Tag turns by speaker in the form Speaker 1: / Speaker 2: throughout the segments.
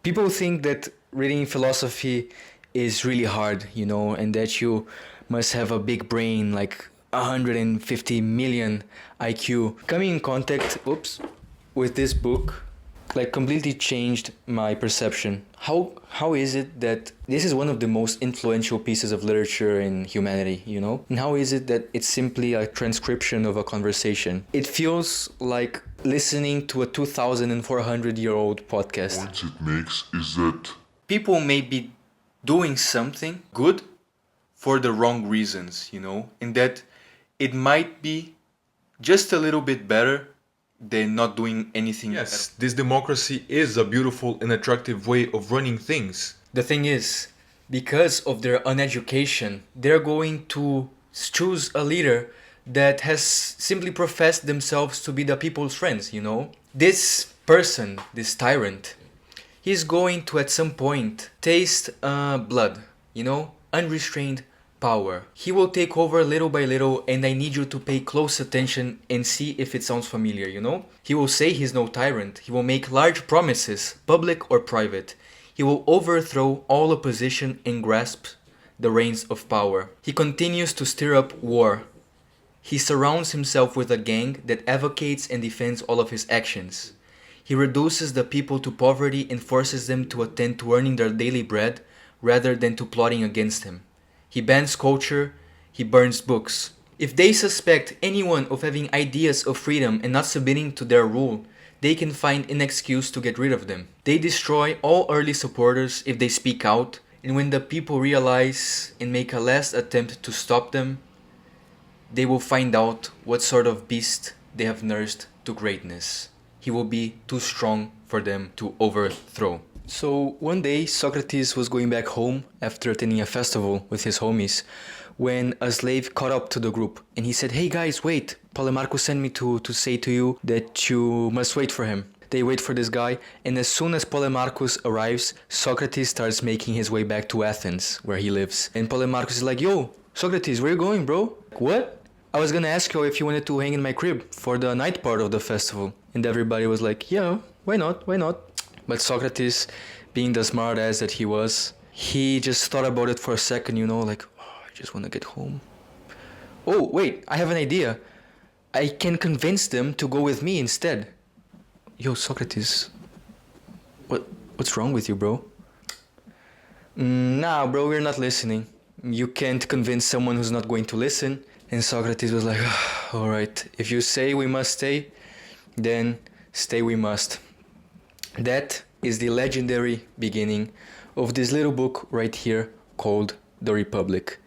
Speaker 1: People think that reading philosophy is really hard, and that you must have a big brain, like 150 million IQ. Coming in contact, with this book, like completely changed my perception. How is it that this is one of the most influential pieces of literature in humanity, And how is it that it's simply a transcription of a conversation? It feels like listening to a 2,400-year-old podcast.
Speaker 2: Point it makes is that
Speaker 1: People may be doing something good for the wrong reasons, and that it might be just a little bit better than not doing anything.
Speaker 3: Yes, this democracy is a beautiful and attractive way of running things.
Speaker 1: The thing is, because of their uneducation, they're going to choose a leader that has simply professed themselves to be the people's friends, This person, this tyrant, he's going to at some point taste blood, unrestrained power. He will take over little by little, and I need you to pay close attention and see if it sounds familiar, He will say he's no tyrant. He will make large promises, public or private. He will overthrow all opposition and grasp the reins of power. He continues to stir up war. He surrounds himself with a gang that advocates and defends all of his actions. He reduces the people to poverty and forces them to attend to earning their daily bread rather than to plotting against him. He bans culture, he burns books. If they suspect anyone of having ideas of freedom and not submitting to their rule, they can find an excuse to get rid of them. They destroy all early supporters if they speak out, and when the people realize and make a last attempt to stop them, they will find out what sort of beast they have nursed to greatness. He will be too strong for them to overthrow. So one day Socrates was going back home after attending a festival with his homies when a slave caught up to the group and he said, "Hey guys, wait, Polemarchus sent me to say to you that you must wait for him." They wait for this guy, and as soon as Polemarchus arrives, Socrates starts making his way back to Athens where he lives. And Polemarchus is like, "Yo, Socrates, where you going, bro?" "What? I was gonna ask you if you wanted to hang in my crib for the night part of the festival." And everybody was like, "Yeah, why not? But Socrates, being the smart ass that he was, he just thought about it for a second, like, I just want to get home. Oh, wait, I have an idea. I can convince them to go with me instead. Yo, Socrates, what's wrong with you, bro? Nah, bro, we're not listening. You can't convince someone who's not going to listen. And Socrates was like, all right, if you say we must stay, then stay we must. That is the legendary beginning of this little book right here called The Republic.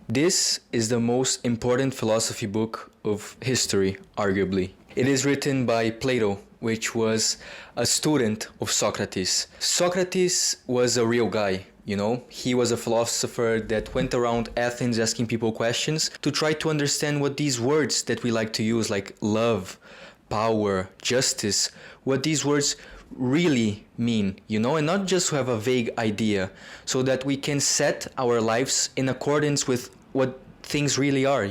Speaker 1: This is the most important philosophy book of history, arguably. It is written by Plato, which was a student of Socrates. Socrates was a real guy, He was a philosopher that went around Athens asking people questions to try to understand what these words that we like to use, like love, power, justice, what these words really mean, and not just to have a vague idea, so that we can set our lives in accordance with what things really are,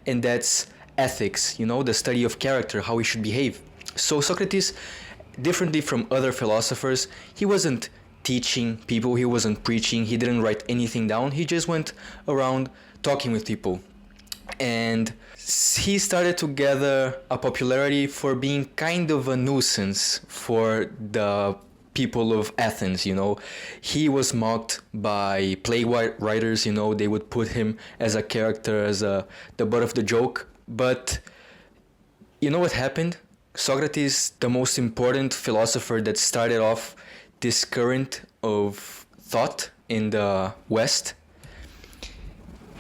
Speaker 1: and that's ethics, the study of character, how we should behave. So Socrates, differently from other philosophers, he wasn't teaching people, he wasn't preaching, he didn't write anything down, he just went around talking with people. And he started to gather a popularity for being kind of a nuisance for the people of Athens, He was mocked by play writers, they would put him as a character, as the butt of the joke. But you know what happened? Socrates, the most important philosopher that started off this current of thought in the West,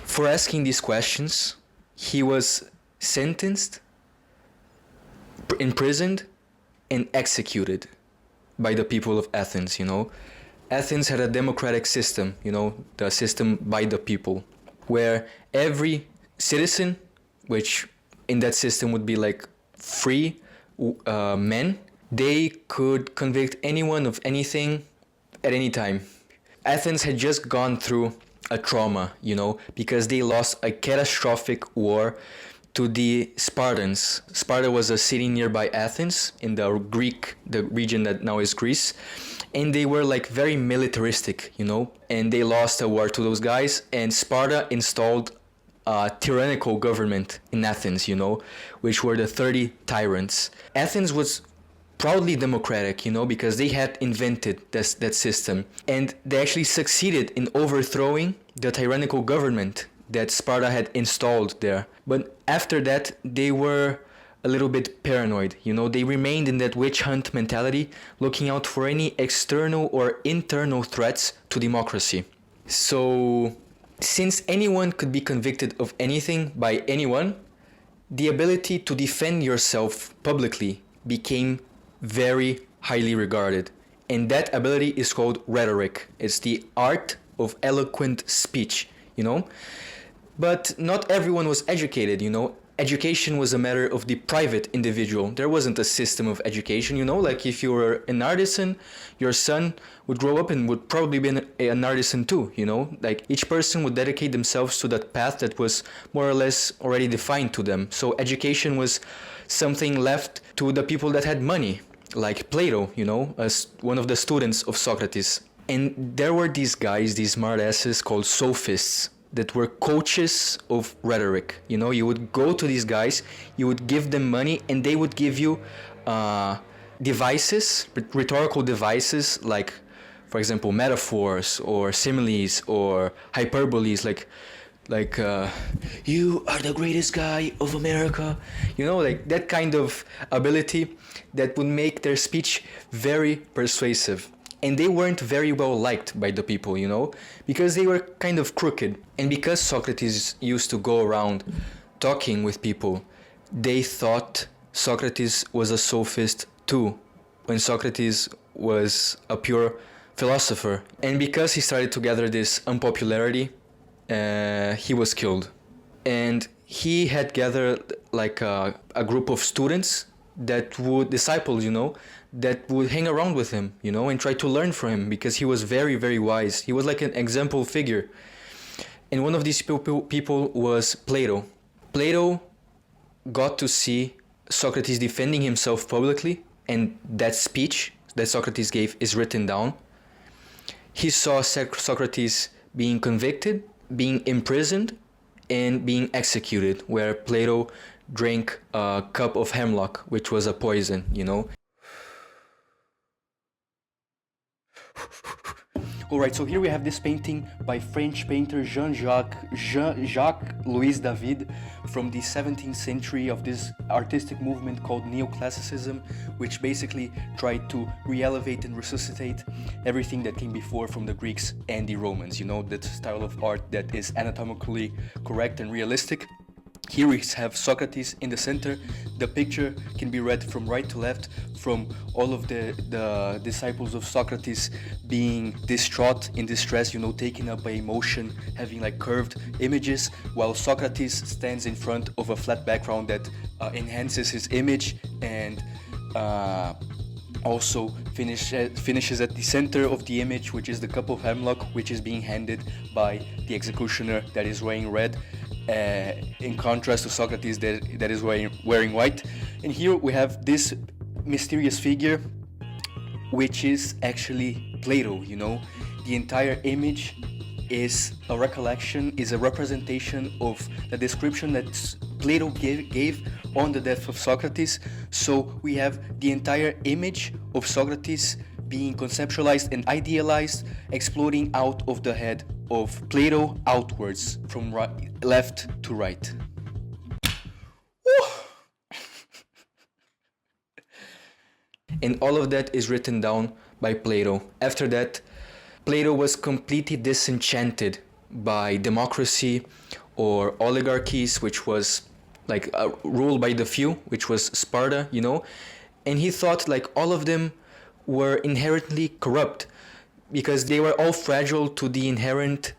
Speaker 1: for asking these questions, he was sentenced, imprisoned, and executed by the people of Athens, Athens had a democratic system, the system by the people, where every citizen, which in that system would be like free men, they could convict anyone of anything at any time. Athens had just gone through a trauma, because they lost a catastrophic war to the Spartans. Sparta was a city nearby Athens in the region that now is Greece. and they were like very militaristic, you know, and they lost a war to those guys, and Sparta installed a tyrannical government in Athens, you know, which were the 30 tyrants. Athens was proudly democratic, you know, because they had invented that system, and they actually succeeded in overthrowing the tyrannical government that Sparta had installed there. But after that, they were a little bit paranoid, you know, they remained in that witch hunt mentality, looking out for any external or internal threats to democracy. So, since anyone could be convicted of anything by anyone, the ability to defend yourself publicly became very highly regarded. And that ability is called rhetoric. It's the art of eloquent speech, you know? But not everyone was educated, you know? Education was a matter of the private individual. There wasn't a system of education, you know? Like if you were an artisan, your son would grow up and would probably be an artisan too, you know? Like each person would dedicate themselves to that path that was more or less already defined to them. So education was something left to the people that had money, like Plato, you know, as one of the students of Socrates. And there were these guys, these smartasses called sophists, that were coaches of rhetoric. You know, you would go to these guys, you would give them money, and they would give you devices, rhetorical devices, like, for example, metaphors or similes or hyperboles, like you are the greatest guy of America, you know, like that kind of ability that would make their speech very persuasive. And they weren't very well liked by the people, you know, because they were kind of crooked. And because Socrates used to go around talking with people, they thought Socrates was a sophist too, when Socrates was a pure philosopher. And because he started to gather this unpopularity, he was killed. And he had gathered like a group of students that would disciples, you know, that would hang around with him, you know, and try to learn from him, because he was very, very wise. He was like an example figure. And one of these people was Plato. Plato got to see Socrates defending himself publicly, and that speech that Socrates gave is written down. He saw Socrates being convicted, being imprisoned, and being executed, where Plato drank a cup of hemlock, which was a poison, you know. Alright, so here we have this painting by French painter Jean-Jacques Louis David from the 17th century, of this artistic movement called Neoclassicism, which basically tried to re-elevate and resuscitate everything that came before from the Greeks and the Romans, you know, that style of art that is anatomically correct and realistic. Here we have Socrates in the center. The picture can be read from right to left, from all of the disciples of Socrates being distraught, in distress, you know, taken up by emotion, having like curved images, while Socrates stands in front of a flat background that enhances his image, and also finishes at the center of the image, which is the cup of hemlock, which is being handed by the executioner that is wearing red. In contrast to Socrates that is wearing white. And here we have this mysterious figure, which is actually Plato, you know. The entire image is a recollection, is a representation of the description that Plato gave on the death of Socrates. So we have the entire image of Socrates being conceptualized and idealized, exploding out of the head of Plato outwards, from left to right. And all of that is written down by Plato. After that, Plato was completely disenchanted by democracy or oligarchies, which was like ruled by the few, which was Sparta, you know. And he thought like all of them were inherently corrupt, because they were all fragile to the inherent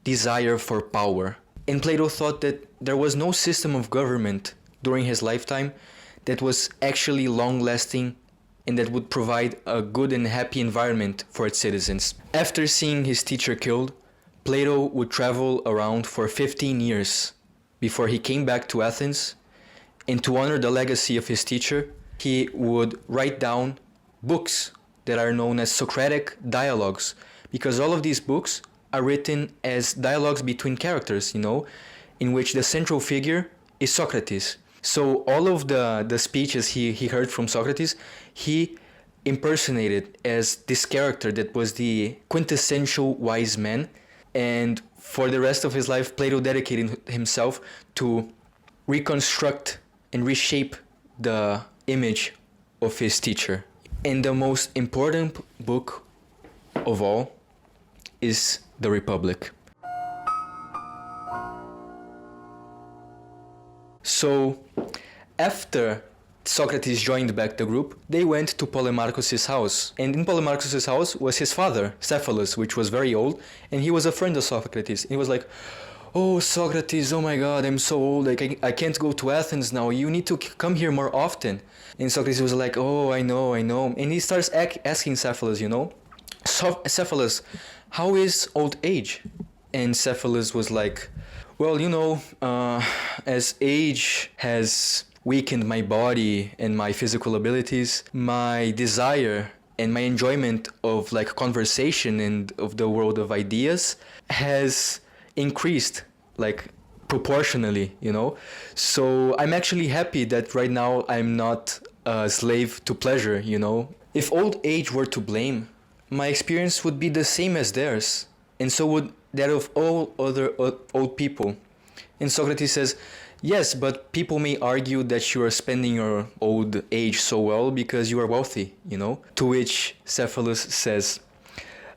Speaker 1: desire for power. And Plato thought that there was no system of government during his lifetime that was actually long-lasting and that would provide a good and happy environment for its citizens. After seeing his teacher killed, Plato would travel around for 15 years before he came back to Athens, and to honor the legacy of his teacher, he would write down books that are known as Socratic dialogues, because all of these books are written as dialogues between characters, in which the central figure is Socrates. So all of the speeches he heard from Socrates, he impersonated as this character that was the quintessential wise man. And for the rest of his life, Plato dedicated himself to reconstruct and reshape the image of his teacher. And the most important book of all is The Republic. So, after Socrates joined back the group, they went to Polemarchus' house. And in Polemarchus' house was his father, Cephalus, which was very old, and he was a friend of Socrates. He was like, "Oh, Socrates, oh my god, I'm so old, I can't go to Athens now, you need to come here more often." And Socrates was like, "Oh, I know. And he starts asking Cephalus, "Cephalus, how is old age?" And Cephalus was like, "Well, as age has weakened my body and my physical abilities, my desire and my enjoyment of conversation and of the world of ideas has increased proportionally, So I'm actually happy that right now I'm not a slave to pleasure, If old age were to blame, my experience would be the same as theirs, and so would that of all other old people." And Socrates says, "Yes, but people may argue that you are spending your old age so well because you are wealthy, To which Cephalus says,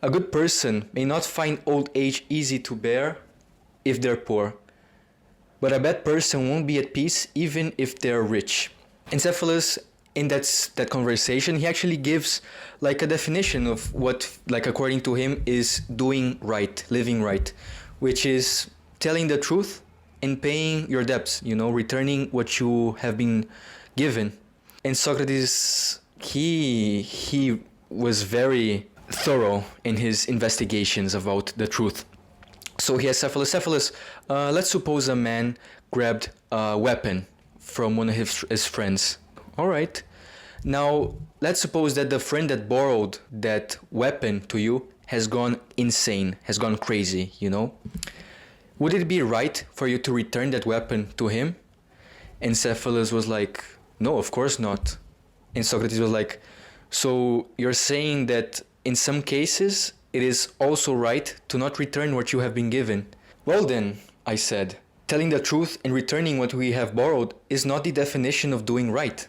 Speaker 1: "A good person may not find old age easy to bear if they're poor, but a bad person won't be at peace even if they're rich." And Cephalus, in that conversation, he actually gives a definition of what, according to him, is doing right, living right, which is telling the truth and paying your debts, returning what you have been given. And Socrates, he was very thorough in his investigations about the truth. So he asked Cephalus, let's suppose a man grabbed a weapon from one of his friends. All right. Now, let's suppose that the friend that borrowed that weapon to you has gone insane, has gone crazy, Would it be right for you to return that weapon to him? And Cephalus was like, "No, of course not." And Socrates was like, "So you're saying that in some cases it is also right to not return what you have been given?" "Well then," I said, "telling the truth and returning what we have borrowed is not the definition of doing right."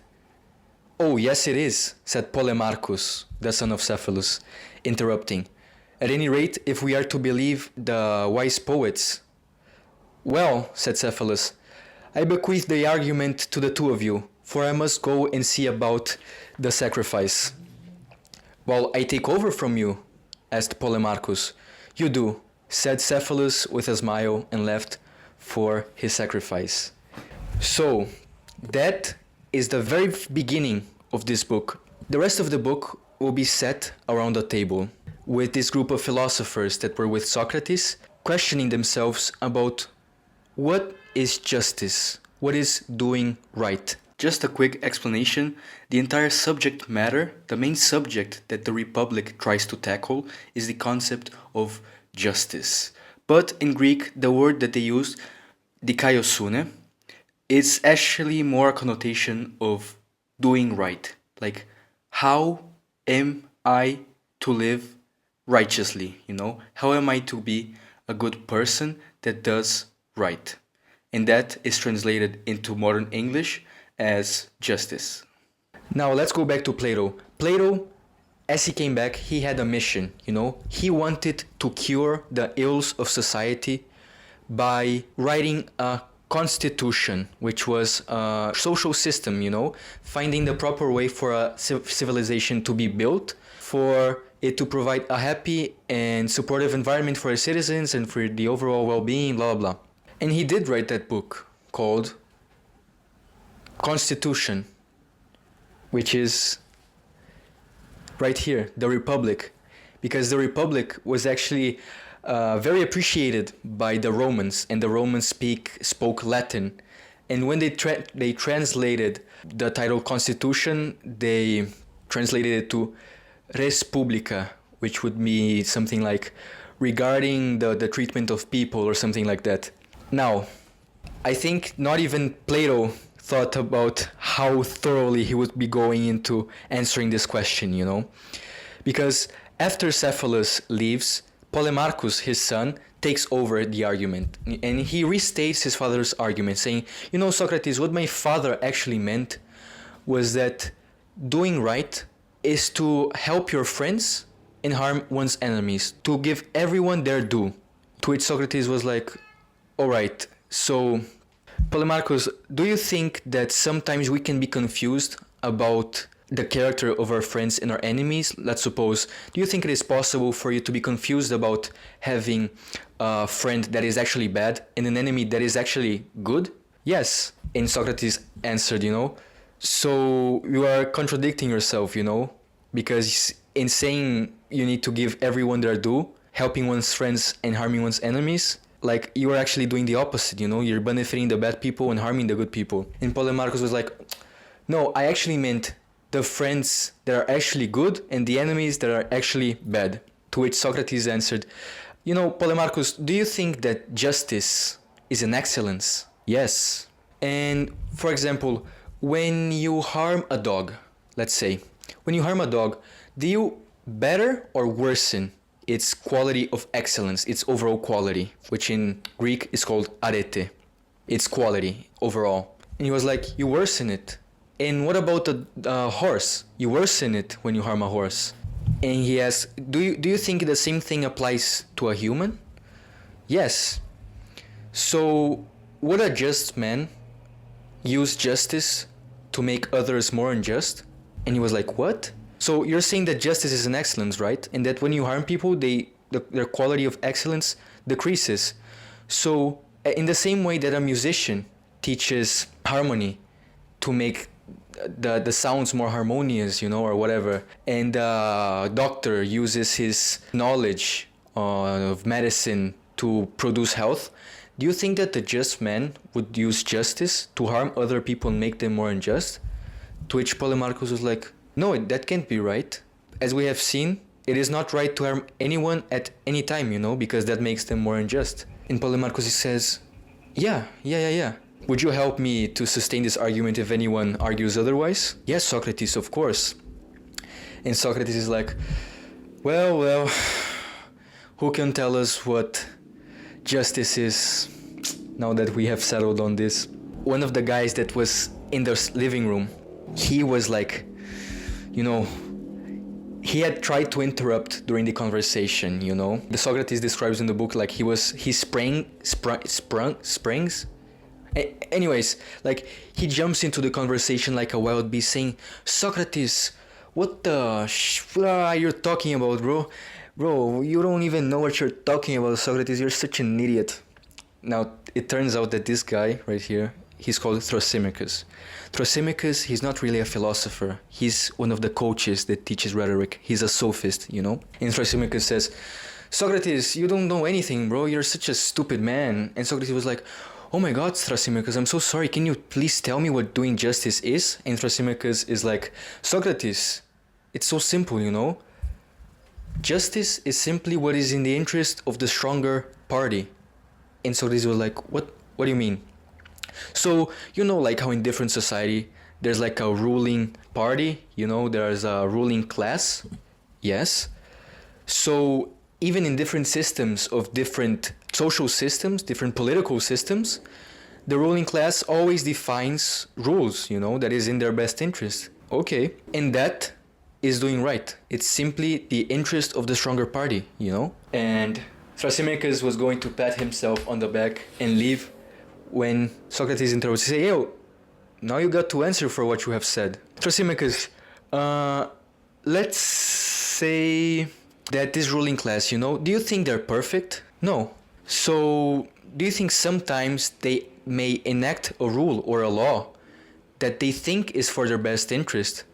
Speaker 1: "Oh, yes it is," said Polemarchus, the son of Cephalus, interrupting. "At any rate, if we are to believe the wise poets." "Well," said Cephalus, "I bequeath the argument to the two of you, for I must go and see about the sacrifice." "Well, I take over from you?" asked Polemarchus. "You do," said Cephalus with a smile, and left for his sacrifice. So, that is the very beginning of this book. The rest of the book will be set around a table with this group of philosophers that were with Socrates, questioning themselves about what is justice, what is doing right. Just a quick explanation, the entire subject matter, the main subject that the Republic tries to tackle is the concept of justice. But in Greek, the word that they used, dikaiosune, it's actually more a connotation of doing right. Like, how am I to live righteously, How am I to be a good person that does right? And that is translated into modern English as justice. Now let's go back to Plato. Plato, as he came back, he had a mission, He wanted to cure the ills of society by writing a constitution, which was a social system, finding the proper way for a civilization to be built, for it to provide a happy and supportive environment for its citizens and for the overall well-being, blah, blah, blah. And he did write that book called Constitution, which is right here, The Republic, because the Republic was actually very appreciated by the Romans, and the Romans spoke Latin. And when they translated the title Constitution, they translated it to res publica, which would be something like regarding the treatment of people or something like that. Now, I think not even Plato thought about how thoroughly he would be going into answering this question, you know? Because after Cephalus leaves, Polemarchus, his son, takes over the argument and he restates his father's argument, saying, you know, Socrates, what my father actually meant was that doing right is to help your friends and harm one's enemies, to give everyone their due. To which Socrates was like, alright, so Polemarchus, do you think that sometimes we can be confused about the character of our friends and our enemies? Let's suppose, do you think it is possible for you to be confused about having a friend that is actually bad and an enemy that is actually good? Yes. And Socrates answered, you know, so you are contradicting yourself, you know, because in saying you need to give everyone their due, helping one's friends and harming one's enemies, like you are actually doing the opposite, you know, you're benefiting the bad people and harming the good people. And Polemarchus was like, no, I actually meant the friends that are actually good and the enemies that are actually bad. To which Socrates answered, you know, Polemarchus, do you think that justice is an excellence? Yes. And for example, when you harm a dog, let's say, when you harm a dog, do you better or worsen its quality of excellence, its overall quality, which in Greek is called arete, its quality overall? And he was like, you worsen it. And what about the horse? You worsen it when you harm a horse. And he asked, do you think the same thing applies to a human? Yes. So would a just man use justice to make others more unjust? And he was like, what? So you're saying that justice is an excellence, right? And that when you harm people, their quality of excellence decreases. So in the same way that a musician teaches harmony to make the sounds more harmonious, you know, or whatever, and a doctor uses his knowledge of medicine to produce health, do you think that the just man would use justice to harm other people and make them more unjust? To which Polemarchus was like, no, that can't be right. As we have seen, it is not right to harm anyone at any time, you know, because that makes them more unjust. And Polemarchus says, yeah. Would you help me to sustain this argument if anyone argues otherwise? Yes, Socrates, of course. And Socrates is like, well, who can tell us what justice is now that we have settled on this? One of the guys that was in the living room, he was like, you know, he had tried to interrupt during the conversation, you know. The Socrates describes in the book like he springs. Anyways, like he jumps into the conversation like a wild beast, saying, Socrates, what the you're talking about, bro? Bro, you don't even know what you're talking about, Socrates. You're such an idiot. Now, it turns out that this guy right here, he's called Thrasymachus. Thrasymachus, he's not really a philosopher. He's one of the coaches that teaches rhetoric. He's a sophist, you know? And Thrasymachus says, Socrates, you don't know anything, bro. You're such a stupid man. And Socrates was like, oh my god, Thrasymachus, I'm so sorry. Can you please tell me what doing justice is? And Thrasymachus is like, Socrates, it's so simple, you know? Justice is simply what is in the interest of the stronger party. And Socrates was like, what do you mean? So, you know, like how in different society, there's like a ruling party, you know, there's a ruling class. Yes. So, even in different systems of different social systems, different political systems, the ruling class always defines rules, you know, that is in their best interest. Okay. And that is doing right. It's simply the interest of the stronger party, you know? And Thrasymachus was going to pat himself on the back and leave when Socrates interrupts. He said, yo, now you got to answer for what you have said. Thrasymachus, let's say that this ruling class, you know, do you think they're perfect? No. So, do you think sometimes they may enact a rule or a law that they think is for their best interest,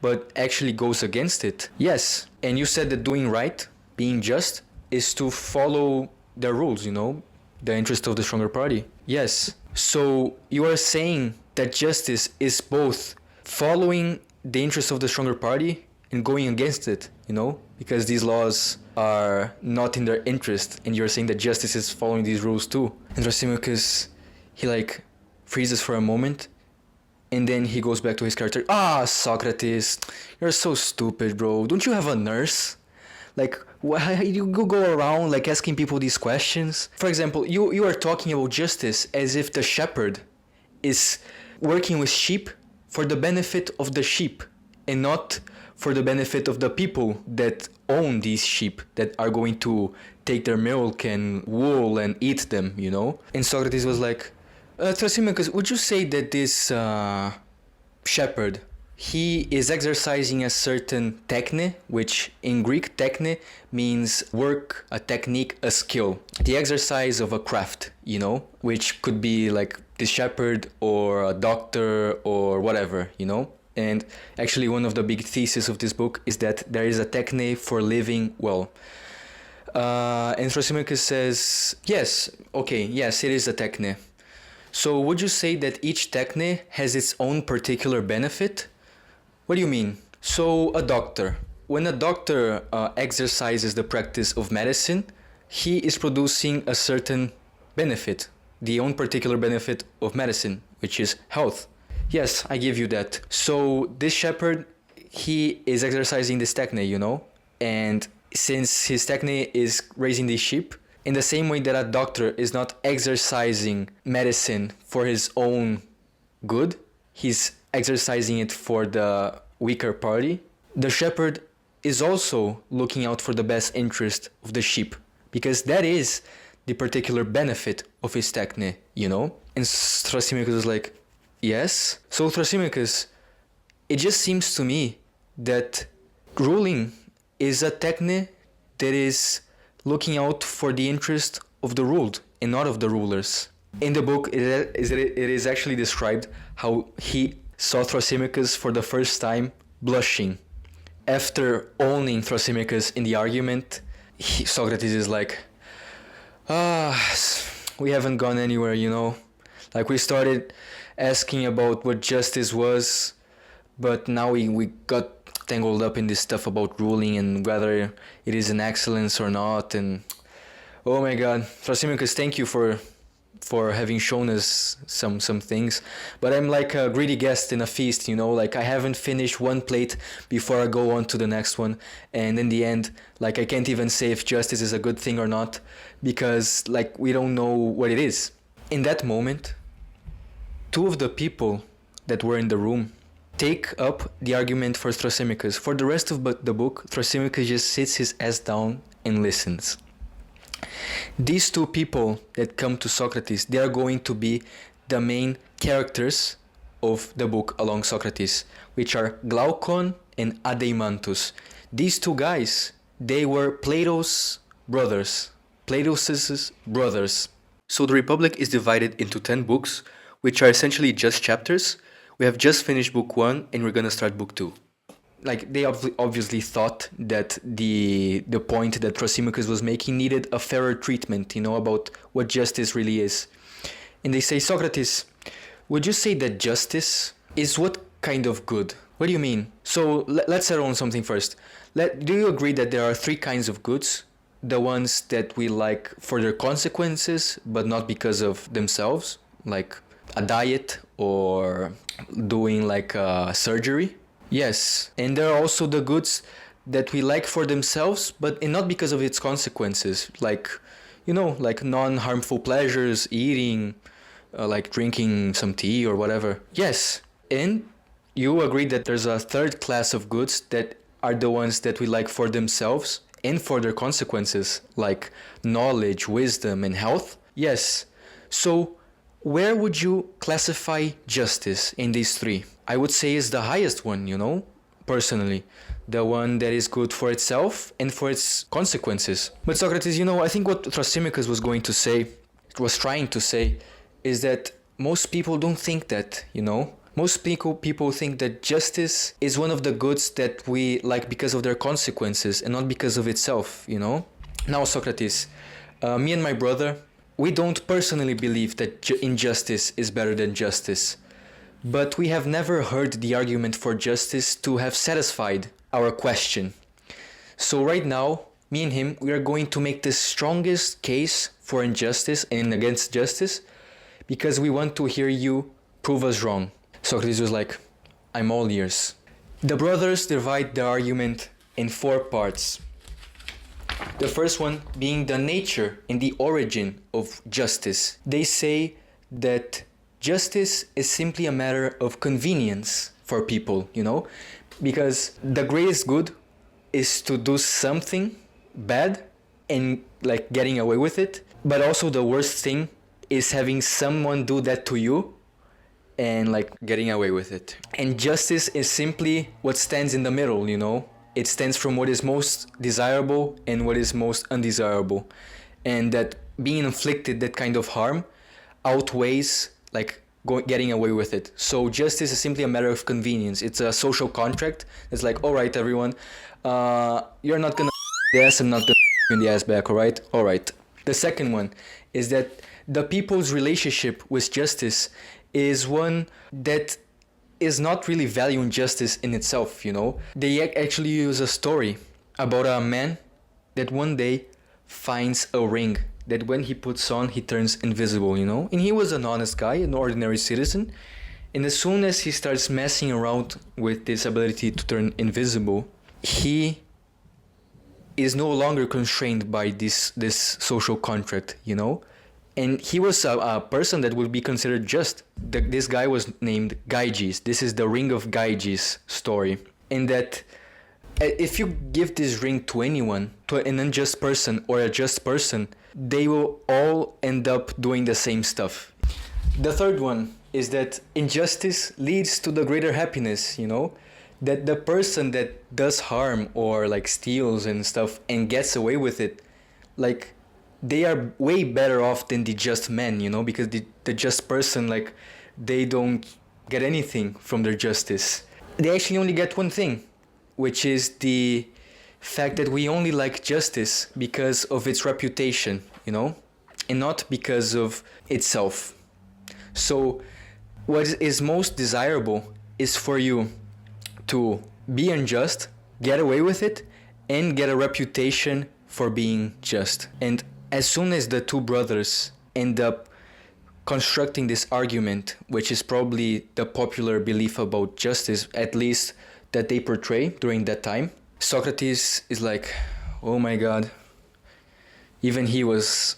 Speaker 1: but actually goes against it? Yes. And you said that doing right, being just, is to follow their rules, you know, the interest of the stronger party. Yes. So you are saying that justice is both following the interest of the stronger party and going against it, you know, because these laws are not in their interest, and you're saying that justice is following these rules too. And Thrasymachus, he like freezes for a moment, and then he goes back to his character. Ah, Socrates, you're so stupid, bro. Don't you have a nurse? Like, why you go around like asking people these questions? For example, you are talking about justice as if the shepherd is working with sheep for the benefit of the sheep and not for the benefit of the people that own these sheep that are going to take their milk and wool and eat them, you know? And Socrates was like, Thrasymachus, would you say that this shepherd, he is exercising a certain techne, which in Greek techne means work, a technique, a skill. The exercise of a craft, you know, which could be like the shepherd or a doctor or whatever, you know. And actually one of the big theses of this book is that there is a techne for living well. And Thrasymachus says, yes, okay, yes, it is a techne. So would you say that each techne has its own particular benefit? What do you mean? So a doctor, when a doctor exercises the practice of medicine, he is producing a certain benefit, the own particular benefit of medicine, which is health. Yes, I give you that. So this shepherd, he is exercising this techne, you know, and since his techne is raising these sheep, in the same way that a doctor is not exercising medicine for his own good, he's exercising it for the weaker party. The shepherd is also looking out for the best interest of the sheep, because that is the particular benefit of his techne, you know? And Thrasymachus was like, yes. So Thrasymachus, it just seems to me that ruling is a techne that is looking out for the interest of the ruled and not of the rulers. In the book, it is actually described how he saw Thrasymachus for the first time blushing. After owning Thrasymachus in the argument, Socrates is like, we haven't gone anywhere, you know? Like, we started asking about what justice was, but now we got tangled up in this stuff about ruling and whether it is an excellence or not. And oh my god, Thrasymachus, thank you for having shown us some things, but I'm like a greedy guest in a feast, you know, like I haven't finished one plate before I go on to the next one, and in the end, like I can't even say if justice is a good thing or not, because like we don't know what it is. In that moment, two of the people that were in the room take up the argument for Thrasymachus. For the rest of the book, Thrasymachus just sits his ass down and listens. These two people that come to Socrates, they are going to be the main characters of the book along Socrates, which are Glaucon and Adeimantus. These two guys, they were Plato's brothers. Plato's brothers. So the Republic is divided into 10 books, which are essentially just chapters. We have just finished book 1 and we're gonna start book 2. Like, they obviously thought that the point that Thrasymachus was making needed a fairer treatment, you know, about what justice really is. And they say, Socrates, would you say that justice is what kind of good? What do you mean? So let's settle on something first. Do you agree that there are 3 kinds of goods? The ones that we like for their consequences, but not because of themselves, like a diet or doing like a surgery? Yes, and there are also the goods that we like for themselves, but not because of its consequences, like, you know, like non-harmful pleasures, eating, like drinking some tea or whatever. Yes, and you agree that there's a third class of goods that are the ones that we like for themselves and for their consequences, like knowledge, wisdom, and health? Yes. So where would you classify justice in these 3? I would say is the highest one, you know, personally. The one that is good for itself and for its consequences. But Socrates, you know, I think what Thrasymachus was trying to say, is that most people don't think that, you know. Most people think that justice is one of the goods that we like because of their consequences and not because of itself, you know. Now, Socrates, me and my brother, we don't personally believe that injustice is better than justice. But we have never heard the argument for justice to have satisfied our question. So right now, me and him, we are going to make the strongest case for injustice and against justice because we want to hear you prove us wrong. Socrates was like, I'm all ears. The brothers divide the argument in 4 parts. The first one being the nature and the origin of justice. They say that justice is simply a matter of convenience for people, because the greatest good is to do something bad and like getting away with it, but also the worst thing is having someone do that to you and like getting away with it. And justice is simply what stands in the middle, It stands from what is most desirable and what is most undesirable. And that being inflicted that kind of harm outweighs like getting away with it. So justice is simply a matter of convenience. It's a social contract. It's like, all right, everyone, you're not gonna the ass, I'm not gonna in the ass back, all right? All right. The second one is that the people's relationship with justice is one that is not really valuing justice in itself, They actually use a story about a man that one day finds a ring that when he puts on, he turns invisible, And he was an honest guy, an ordinary citizen. And as soon as he starts messing around with this ability to turn invisible, he is no longer constrained by this social contract, And he was a person that would be considered just. This guy was named Gyges. This is the Ring of Gyges story. And that if you give this ring to anyone, to an unjust person or a just person, they will all end up doing the same stuff. The third one is that injustice leads to the greater happiness, That the person that does harm or like steals and stuff and gets away with it, like they are way better off than the just man, because the just person, like, they don't get anything from their justice. They actually only get one thing, which is the fact that we only like justice because of its reputation, and not because of itself. So what is most desirable is for you to be unjust, get away with it, and get a reputation for being just. And as soon as the 2 brothers end up constructing this argument, which is probably the popular belief about justice, at least that they portray during that time, Socrates is like, oh my god, even he was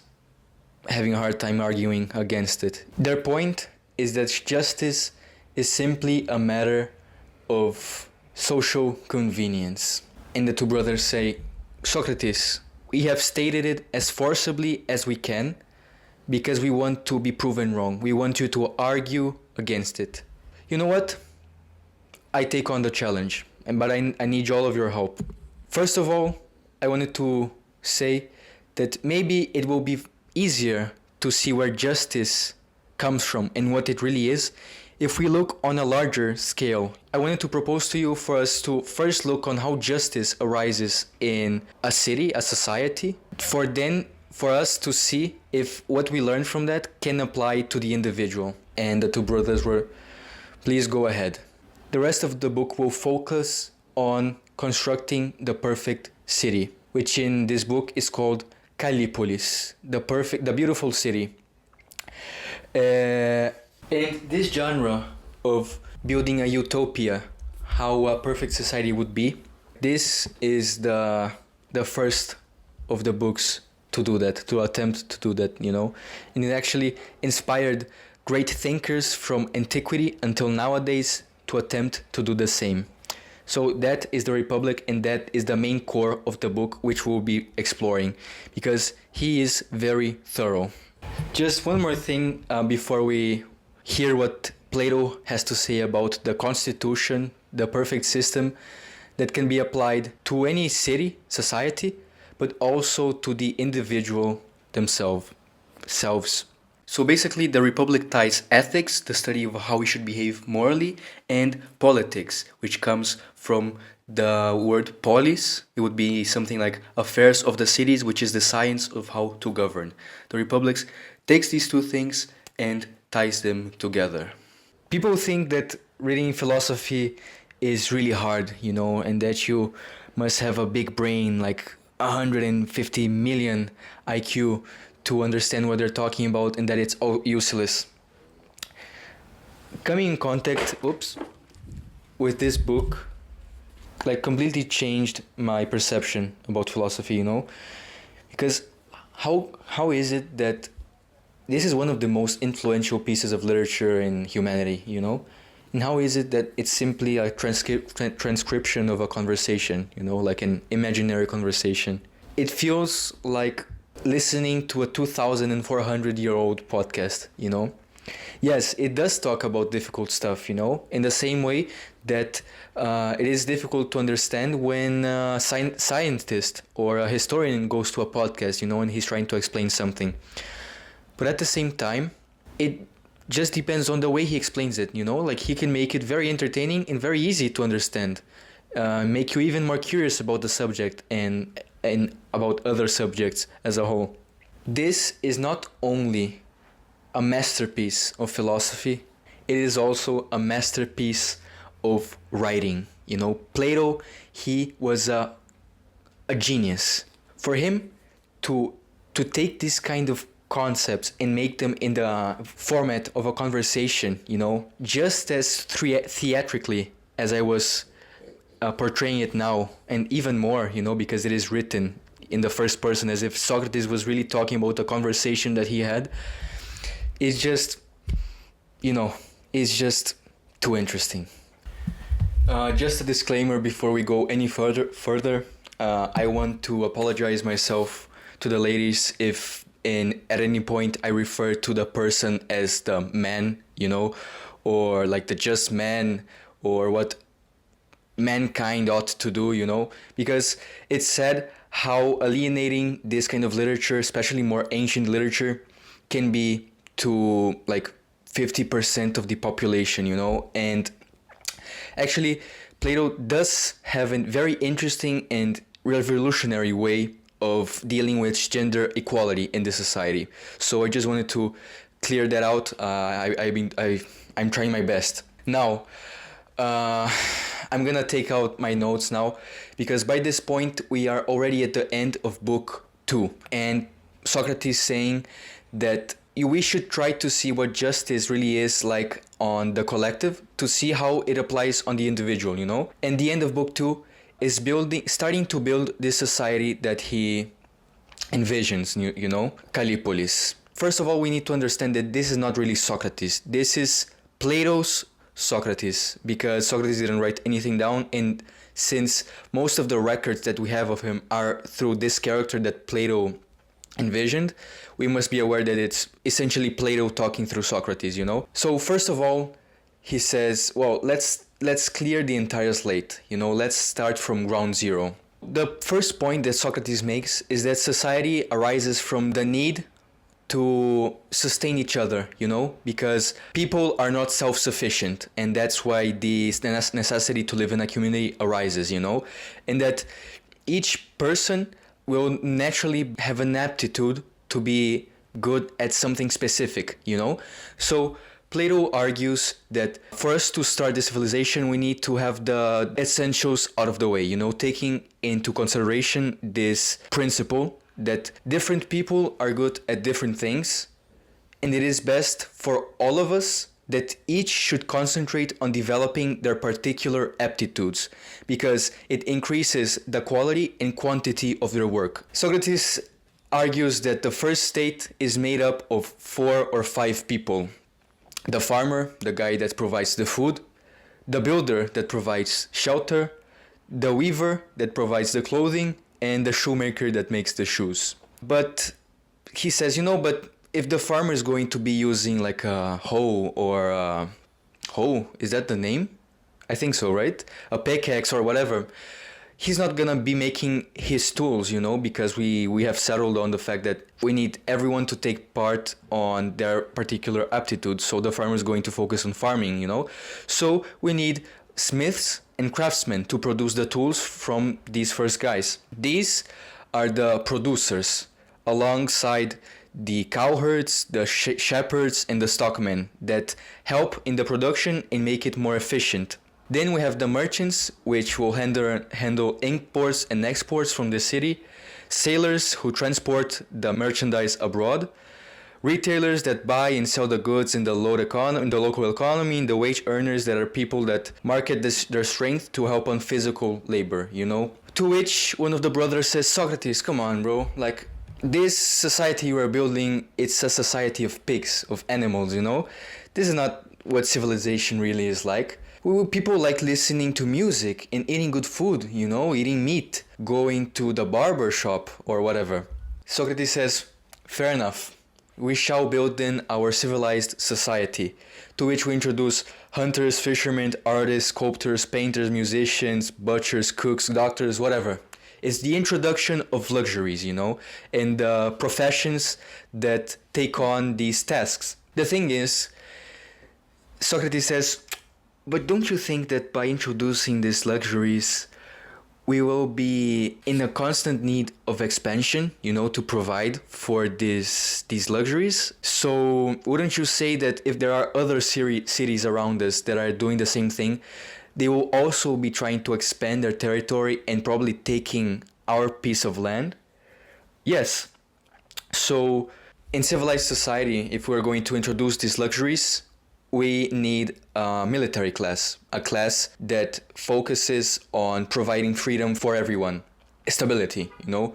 Speaker 1: having a hard time arguing against it. Their point is that justice is simply a matter of social convenience. And the 2 brothers say, Socrates, we have stated it as forcibly as we can because we want to be proven wrong. We want you to argue against it. You know what? I take on the challenge, but I need all of your help. First of all, I wanted to say that maybe it will be easier to see where justice comes from and what it really is if we look on a larger scale. I wanted to propose to you for us to first look on how justice arises in a city, a society, for us to see if what we learn from that can apply to the individual. And the 2 brothers were, please go ahead. The rest of the book will focus on constructing the perfect city, which in this book is called Callipolis, the beautiful city. And this genre of building a utopia, how a perfect society would be, this is the first of the books to do that, to attempt to do that, And it actually inspired great thinkers from antiquity until nowadays to attempt to do the same. So that is the Republic, and that is the main core of the book, which we'll be exploring, because he is very thorough. Just one more thing before we hear what Plato has to say about the constitution, the perfect system that can be applied to any city, society, but also to the individual themselves. So basically, the Republic ties ethics, the study of how we should behave morally, and politics, which comes from the word polis. It would be something like affairs of the cities, which is the science of how to govern. The Republic takes these 2 things and ties them together. People think that reading philosophy is really hard, you know, and that you must have a big brain, like 150 million IQ, to understand what they're talking about, and that it's all useless. Coming in contact, with this book, like completely changed my perception about philosophy, you know, because how is it that this is one of the most influential pieces of literature in humanity, you know? And how is it that it's simply a transcription of a conversation, you know, like an imaginary conversation? It feels like listening to a 2,400-year-old podcast, you know? Yes, it does talk about difficult stuff, you know, in the same way that it is difficult to understand when a scientist or a historian goes to a podcast, you know, and he's trying to explain something. But at the same time, it just depends on the way he explains it, you know, like he can make it very entertaining and very easy to understand, make you even more curious about the subject and about other subjects as a whole. This is not only a masterpiece of philosophy, it is also a masterpiece of writing. You know, Plato, he was a genius. For him to take this kind of concepts and make them in the format of a conversation, you know, just as theatrically as I was portraying it now, and even more, you know, because it is written in the first person as if Socrates was really talking about a conversation that he had. It's just, you know, it's just too interesting. Just a disclaimer before we go any further, I want to apologize myself to the ladies if at any point I refer to the person as the man, you know, or like the just man, or what mankind ought to do, you know, because it's sad how alienating this kind of literature, especially more ancient literature, can be to like 50% of the population, you know. And actually Plato does have a very interesting and revolutionary way of dealing with gender equality in the society. So I just wanted to clear that out. I'm trying my best. Now, I'm gonna take out my notes now, because by this point we are already at the end of book 2, and Socrates saying that we should try to see what justice really is like on the collective, to see how it applies on the individual, you know. And the end of book 2 is starting to build this society that he envisions, you know, Callipolis. First of all, we need to understand that this is not really Socrates. This is Plato's Socrates, because Socrates didn't write anything down, and since most of the records that we have of him are through this character that Plato envisioned, we must be aware that it's essentially Plato talking through Socrates, you know. So first of all, he says, well, let's clear the entire slate, you know, let's start from ground zero. The first point that Socrates makes is that society arises from the need to sustain each other, you know, because people are not self-sufficient, and that's why the necessity to live in a community arises, you know, and that each person will naturally have an aptitude to be good at something specific, you know. So Plato argues that for us to start this civilization, we need to have the essentials out of the way, you know, taking into consideration this principle that different people are good at different things, and it is best for all of us that each should concentrate on developing their particular aptitudes, because it increases the quality and quantity of their work. Socrates argues that the first state is made up of 4 or 5 people: the farmer, the guy that provides the food; the builder, that provides shelter; the weaver, that provides the clothing; and the shoemaker, that makes the shoes. But he says, you know, but if the farmer is going to be using like a hoe, or a hoe, is that the name? I think so, right? A pickaxe or whatever. He's not gonna be making his tools, you know, because we have settled on the fact that we need everyone to take part on their particular aptitude. So the farmer is going to focus on farming, you know. So we need smiths and craftsmen to produce the tools from these first guys. These are the producers, alongside the cowherds, the shepherds, and the stockmen that help in the production and make it more efficient. Then we have the merchants, which will handle imports and exports from the city, sailors who transport the merchandise abroad, retailers that buy and sell the goods in the local economy, and the wage earners that are people that market their strength to help on physical labor, you know? To which one of the brothers says, Socrates, come on, bro, like, this society you are building, it's a society of pigs, of animals, you know? This is not what civilization really is like. People like listening to music and eating good food, you know, eating meat, going to the barber shop or whatever. Socrates says, fair enough. We shall build then our civilized society, to which we introduce hunters, fishermen, artists, sculptors, painters, musicians, butchers, cooks, doctors, whatever. It's the introduction of luxuries, you know, and professions that take on these tasks. The thing is, Socrates says, but don't you think that by introducing these luxuries, we will be in a constant need of expansion, you know, to provide for these luxuries? So wouldn't you say that if there are other cities around us that are doing the same thing, they will also be trying to expand their territory and probably taking our piece of land? Yes. So in civilized society, if we're going to introduce these luxuries, we need a military class, a class that focuses on providing freedom for everyone, stability, you know,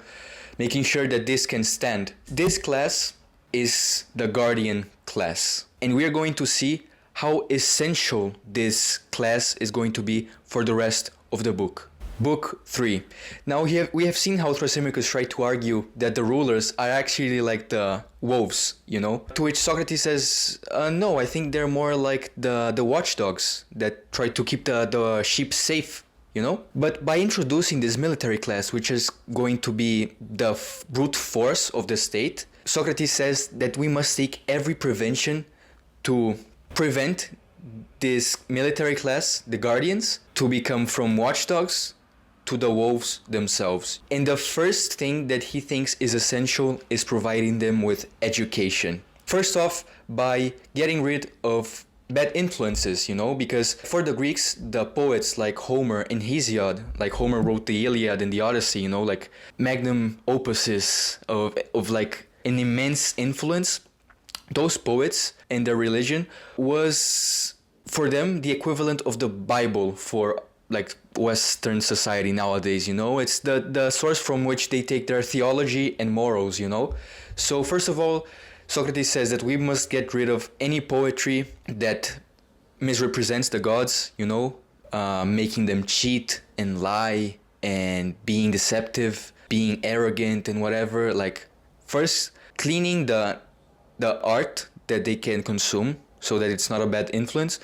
Speaker 1: making sure that this can stand. This class is the guardian class, and we are going to see how essential this class is going to be for the rest of the book. Book 3. Now we have seen how Thrasymachus tried to argue that the rulers are actually like the wolves, you know? To which Socrates says, no, I think they're more like the watchdogs that try to keep the sheep safe, you know? But by introducing this military class, which is going to be the brute force of the state, Socrates says that we must take every prevention to prevent this military class, the guardians, to become from watchdogs to the wolves themselves. And the first thing that he thinks is essential is providing them with education. First off, by getting rid of bad influences, you know, because for the Greeks, the poets like Homer and Hesiod, like Homer wrote the Iliad and the Odyssey, you know, like magnum opuses of like an immense influence. Those poets and their religion was for them the equivalent of the Bible for like Western society nowadays, you know. It's the source from which they take their theology and morals, you know. So first of all, Socrates says that we must get rid of any poetry that misrepresents the gods, you know, making them cheat and lie and being deceptive, being arrogant and whatever. Like, first cleaning the art that they can consume so that it's not a bad influence.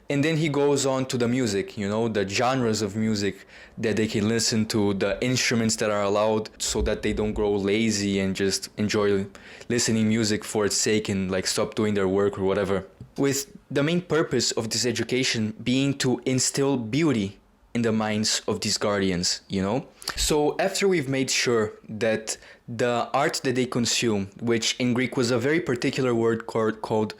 Speaker 1: And then he goes on to the music, you know, the genres of music that they can listen to, the instruments that are allowed, so that they don't grow lazy and just enjoy listening music for its sake and like stop doing their work or whatever. With the main purpose of this education being to instill beauty in the minds of these guardians, you know? So after we've made sure that the art that they consume, which in Greek was a very particular word called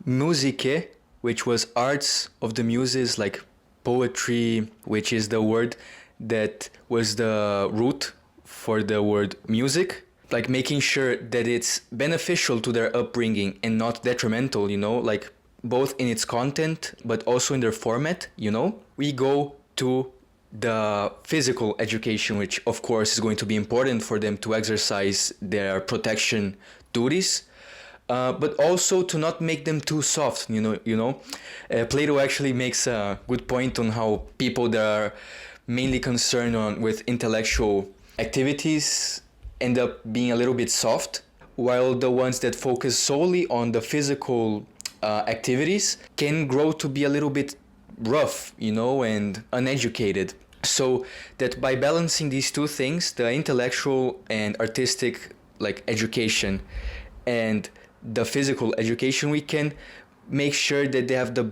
Speaker 1: musike, which was arts of the muses, like poetry, which is the word that was the root for the word music, like making sure that it's beneficial to their upbringing and not detrimental, you know, like both in its content but also in their format, you know. We go to the physical education, which of course is going to be important for them to exercise their protection duties. But also to not make them too soft, you know. Plato actually makes a good point on how people that are mainly concerned with intellectual activities end up being a little bit soft, while the ones that focus solely on the physical activities can grow to be a little bit rough, you know, and uneducated. So that by balancing these two things, the intellectual and artistic like education and the physical education, we can make sure that they have the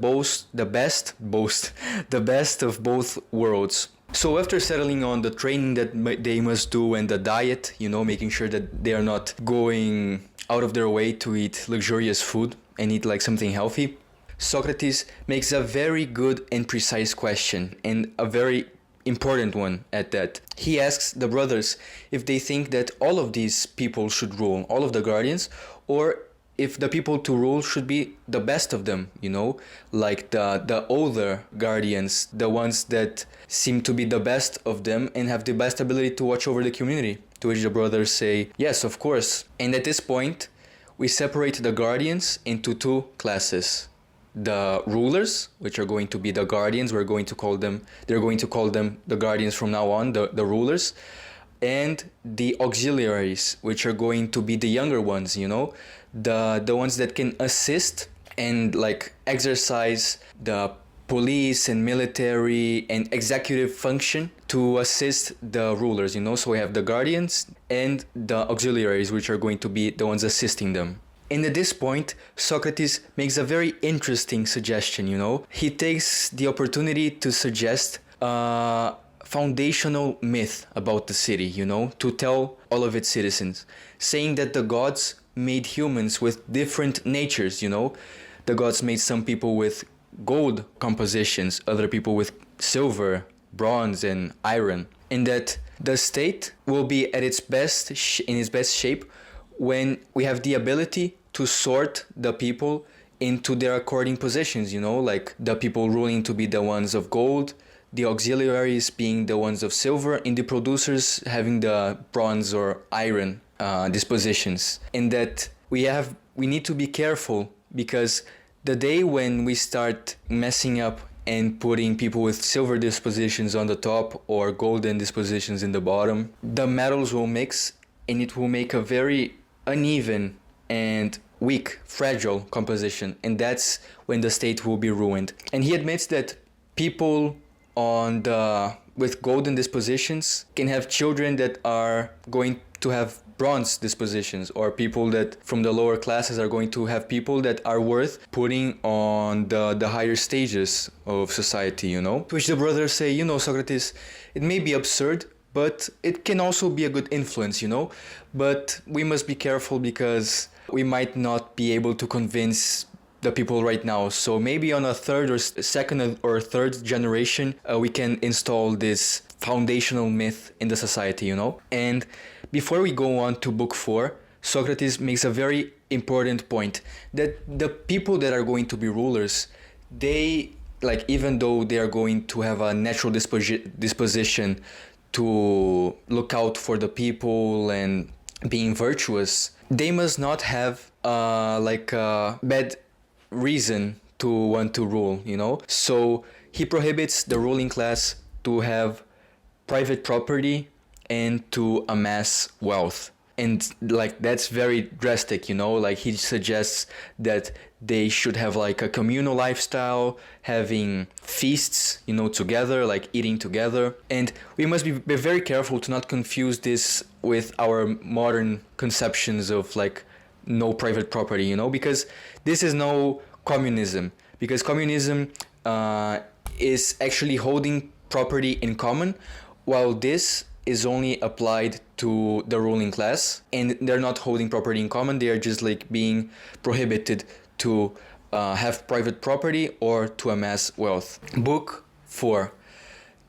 Speaker 1: best of both worlds. So after settling on the training that they must do and the diet, you know, making sure that they are not going out of their way to eat luxurious food and eat like something healthy, Socrates makes a very good and precise question, and a very important one at that. He asks the brothers if they think that all of these people should rule, all of the guardians, or if the people to rule should be the best of them, like the older guardians, the ones that seem to be the best of them and have the best ability to watch over the community. To which the brothers say, yes, of course. And at this point, we separate the guardians into two classes. The rulers, which are going to be the guardians, they're going to call them the guardians from now on, the rulers, and the auxiliaries, which are going to be the younger ones, the ones that can assist and like exercise the police and military and executive function to assist the rulers, So we have the guardians and the auxiliaries, which are going to be the ones assisting them. And at this point, Socrates makes a very interesting suggestion, He takes the opportunity to suggest a foundational myth about the city, to tell all of its citizens, saying that the gods made humans with different natures, The gods made some people with gold compositions, other people with silver, bronze, and iron. And that the state will be at its best, in its best shape, when we have the ability to sort the people into their according positions, like the people ruling to be the ones of gold, the auxiliaries being the ones of silver, and the producers having the bronze or iron dispositions. And that we need to be careful, because the day when we start messing up and putting people with silver dispositions on the top or golden dispositions in the bottom, the metals will mix and it will make a very uneven and weak, fragile composition, and that's when the state will be ruined. And he admits that people with golden dispositions can have children that are going to have bronze dispositions, or people that from the lower classes are going to have people that are worth putting on the higher stages of society, To which the brothers say, Socrates, it may be absurd, but it can also be a good influence, But we must be careful, because we might not be able to convince the people right now. So maybe on a second or third generation, we can install this foundational myth in the society, And before we go on to book 4, Socrates makes a very important point, that the people that are going to be rulers, they, like, even though they are going to have a natural disposition to look out for the people and being virtuous, they must not have a bad reason to want to rule, So he prohibits the ruling class to have private property and to amass wealth. And that's very drastic, he suggests that they should have a communal lifestyle, having feasts, together, eating together. And we must be very careful to not confuse this with our modern conceptions of no private property, because this is no communism, because communism is actually holding property in common, while this is only applied to the ruling class, and they're not holding property in common, they are just being prohibited to have private property or to amass wealth. Book 4.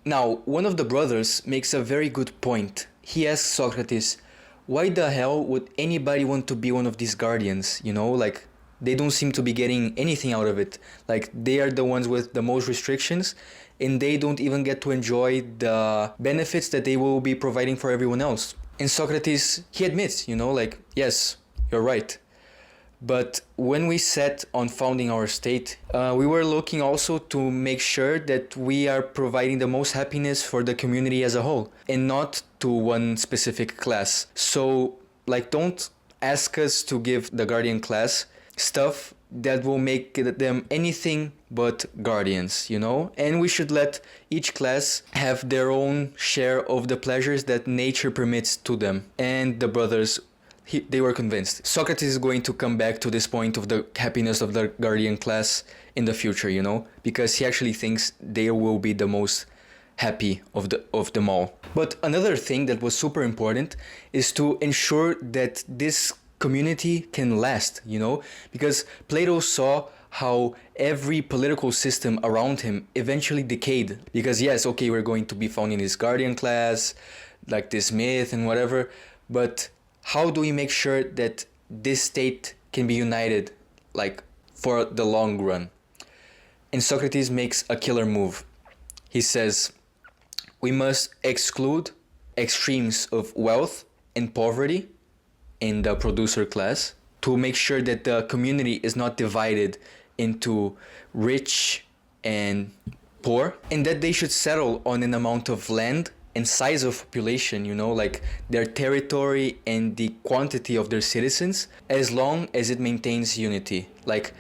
Speaker 1: Now, one of the brothers makes a very good point. He asks Socrates, why the hell would anybody want to be one of these guardians, they don't seem to be getting anything out of it. They are the ones with the most restrictions, and they don't even get to enjoy the benefits that they will be providing for everyone else. And Socrates, he admits, yes, you're right. But when we set on founding our state, we were looking also to make sure that we are providing the most happiness for the community as a whole, and not to one specific class. So, don't ask us to give the guardian class stuff that will make them anything but guardians, And we should let each class have their own share of the pleasures that nature permits to them. And the brothers, they were convinced. Socrates is going to come back to this point of the happiness of the guardian class in the future, because he actually thinks they will be the most happy of them all. But another thing that was super important is to ensure that this community can last, because Plato saw how every political system around him eventually decayed. Because yes, okay, we're going to be founding this guardian class, like this myth and whatever, but how do we make sure that this state can be united, like for the long run? And Socrates makes a killer move. He says, we must exclude extremes of wealth and poverty in the producer class to make sure that the community is not divided into rich and poor, and that they should settle on an amount of land and size of population, you know, like their territory and the quantity of their citizens, as long as it maintains unity. Like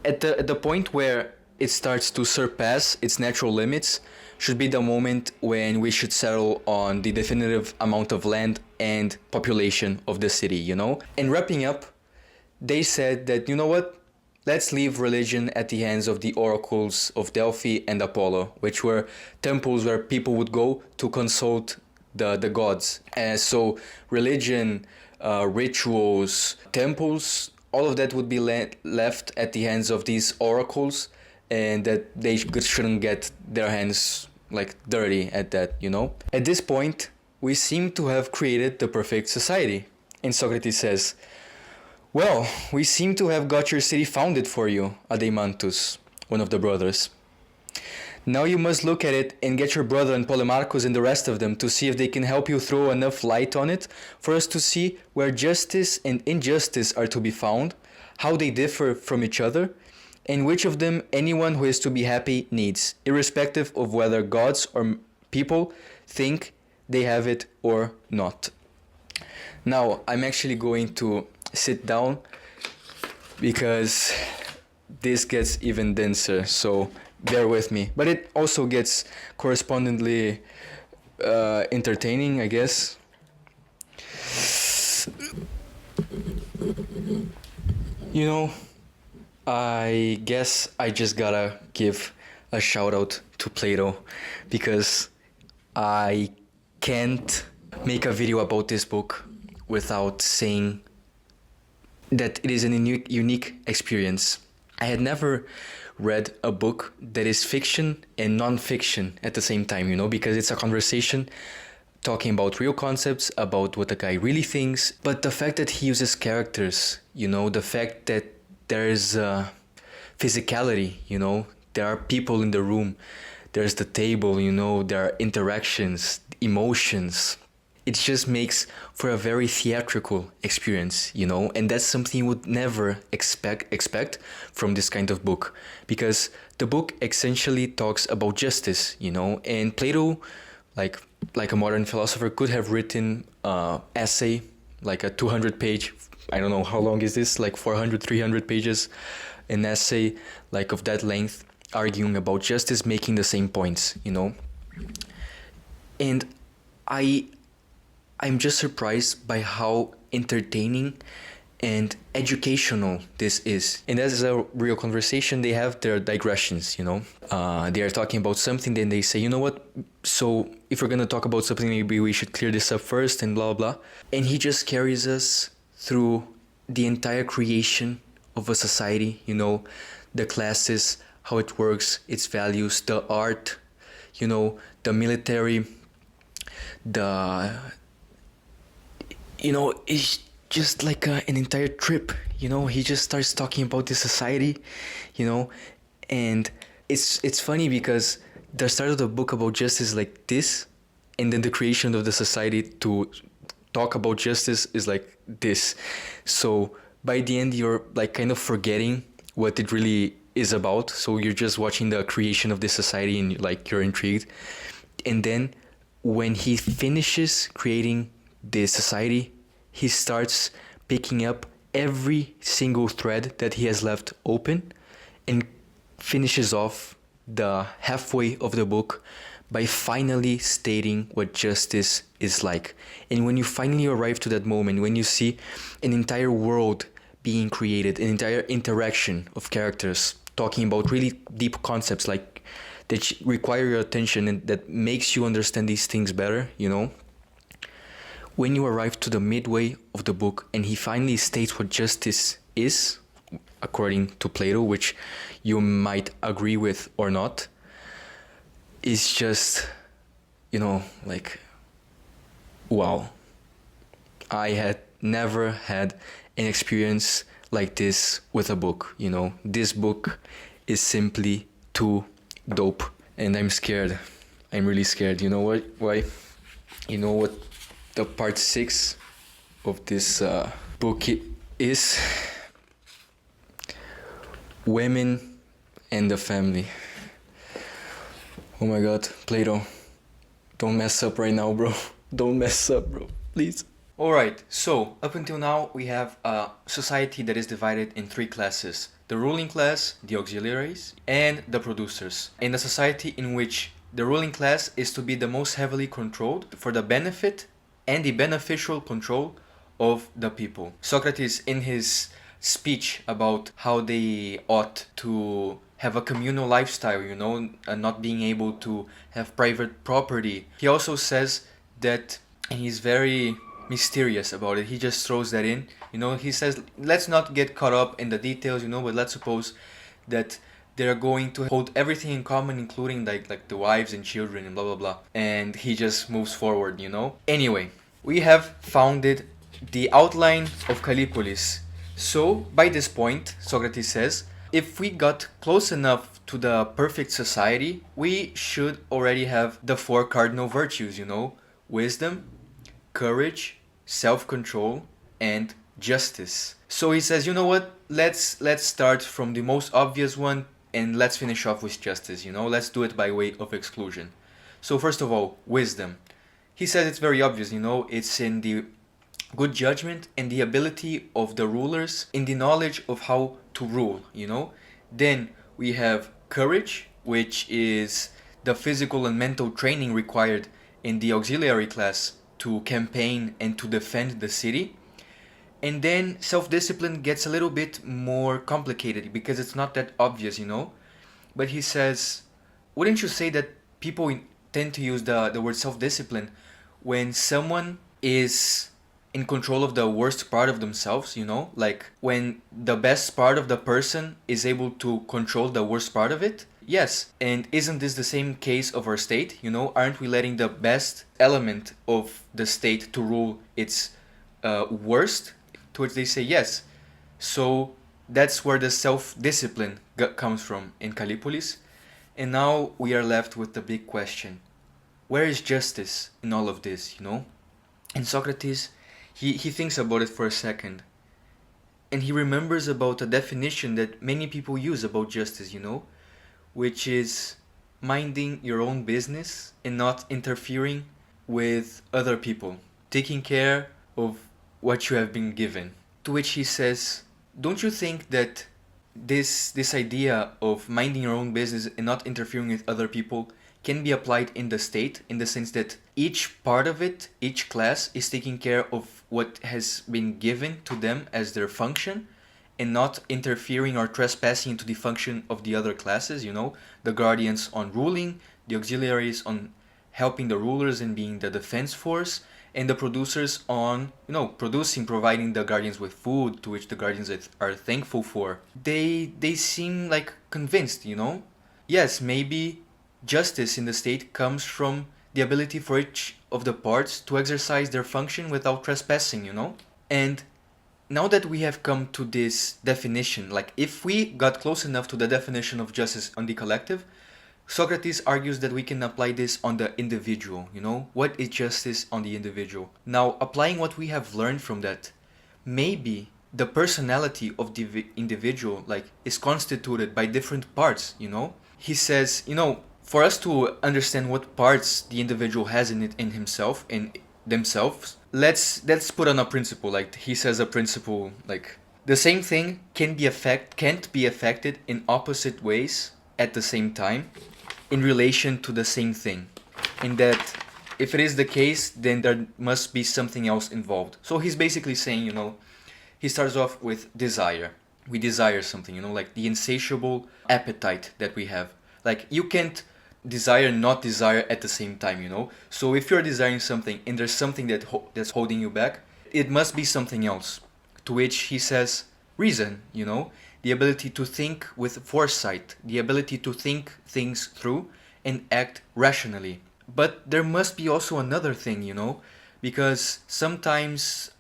Speaker 1: at the point where it starts to surpass its natural limits should be the moment when we should settle on the definitive amount of land and population of the city, you know? And wrapping up, they said that, you know what? Let's leave religion at the hands of the oracles of Delphi and Apollo, which were temples where people would go to consult the gods. And so religion, rituals, temples, all of that would be left at the hands of these oracles, and that they shouldn't get their hands like dirty at that, you know? At this point, we seem to have created the perfect society. And Socrates says, well, we seem to have got your city founded for you, Adeimantus, one of the brothers. Now you must look at it and get your brother and Polemarchus and the rest of them to see if they can help you throw enough light on it for us to see where justice and injustice are to be found, how they differ from each other, and which of them anyone who is to be happy needs, irrespective of whether gods or people think they have it or not. Now, I'm actually going to sit down because this gets even denser, so bear with me. But it also gets correspondingly entertaining, I guess. You know, I guess I just gotta give a shout out to Plato, because I can't make a video about this book without saying that it is an unique experience. I had never read a book that is fiction and non-fiction at the same time, you know, because it's a conversation talking about real concepts, about what the guy really thinks, but the fact that he uses characters, you know, the fact that there's physicality, you know, there are people in the room, there's the table, you know, there are interactions, emotions. It just makes for a very theatrical experience, you know, and that's something you would never expect from this kind of book, because the book essentially talks about justice, you know, and Plato, like a modern philosopher, could have written an essay, like a 200-page, I don't know how long is this, like 400, 300 pages, an essay like of that length, arguing about justice, making the same points, you know. And I'm just surprised by how entertaining and educational this is. And as a real conversation, they have their digressions, you know. They are talking about something, then they say, you know what, so if we're going to talk about something, maybe we should clear this up first, and blah, blah. And he just carries us through the entire creation of a society, you know, the classes, how it works, its values, the art, you know, the military, you know, it's just like an entire trip, you know. He just starts talking about the society, you know, and it's funny because the start of the book about justice is like this, and then the creation of the society to talk about justice is like this. So by the end, you're like kind of forgetting what it really is about. So you're just watching the creation of this society and like you're intrigued. And then when he finishes creating the society, he starts picking up every single thread that he has left open and finishes off the halfway of the book by finally stating what justice is like. And when you finally arrive to that moment, when you see an entire world being created, an entire interaction of characters talking about really deep concepts like that require your attention and that makes you understand these things better, you know. When you arrive to the midway of the book and he finally states what justice is, according to Plato, which you might agree with or not, is just, like, wow. I had never had an experience like this with a book, This book is simply too dope. And I'm scared. I'm really scared. You know what? Why? You know what the part 6 of this book is? Women and the family. Oh my god, Plato. Don't mess up right now, bro. Don't mess up, bro. Please. Alright, so up until now we have a society that is divided in 3 classes. The ruling class, the auxiliaries, and the producers. In a society in which the ruling class is to be the most heavily controlled for the benefit and the beneficial control of the people. Socrates, in his speech about how they ought to have a communal lifestyle, and not being able to have private property, he also says that, and he's very mysterious about it, he just throws that in, he says, let's not get caught up in the details, but let's suppose that they're going to hold everything in common, including like the wives and children and blah blah blah, and he just moves forward. Anyway, we have founded the outline of Callipolis. So by this point, Socrates says, if we got close enough to the perfect society, we should already have the 4 cardinal virtues, wisdom, courage, self-control, and justice. So he says, you know what? Let's start from the most obvious one and let's finish off with justice, Let's do it by way of exclusion. So first of all, wisdom. He says it's very obvious, It's in the good judgment and the ability of the rulers in the knowledge of how to rule, Then we have courage, which is the physical and mental training required in the auxiliary class to campaign and to defend the city. And then self-discipline gets a little bit more complicated because it's not that obvious, But he says, wouldn't you say that people tend to use the word self-discipline when someone is in control of the worst part of themselves, Like when the best part of the person is able to control the worst part of it? Yes, and isn't this the same case of our state? Aren't we letting the best element of the state to rule its worst? To which they say yes. So that's where the self-discipline comes from in Callipolis. And now we are left with the big question. Where is justice in all of this, And Socrates, he thinks about it for a second. And he remembers about a definition that many people use about justice, which is minding your own business and not interfering with other people, taking care of what you have been given. To which he says, don't you think that this idea of minding your own business and not interfering with other people can be applied in the state, in the sense that each part of it, each class is taking care of what has been given to them as their function, and not interfering or trespassing into the function of the other classes, the guardians on ruling, the auxiliaries on helping the rulers and being the defense force, and the producers on, producing, providing the guardians with food, to which the guardians are thankful for. They seem like convinced, Yes, maybe justice in the state comes from the ability for each of the parts to exercise their function without trespassing, And now that we have come to this definition, like if we got close enough to the definition of justice on the collective, Socrates argues that we can apply this on the individual, What is justice on the individual? Now, applying what we have learned from that, maybe the personality of the individual, is constituted by different parts, He says, for us to understand what parts the individual has in himself, in themselves, let's put on a principle. He says a principle the same thing can't be affected in opposite ways at the same time in relation to the same thing. In that, if it is the case, then there must be something else involved. So he's basically saying, he starts off with desire. We desire something, the insatiable appetite that we have. You can't desire not desire at the same time, So if you're desiring something and there's something that's holding you back, it must be something else. To which he says, reason, the ability to think with foresight, the ability to think things through and act rationally. But there must be also another thing, because sometimes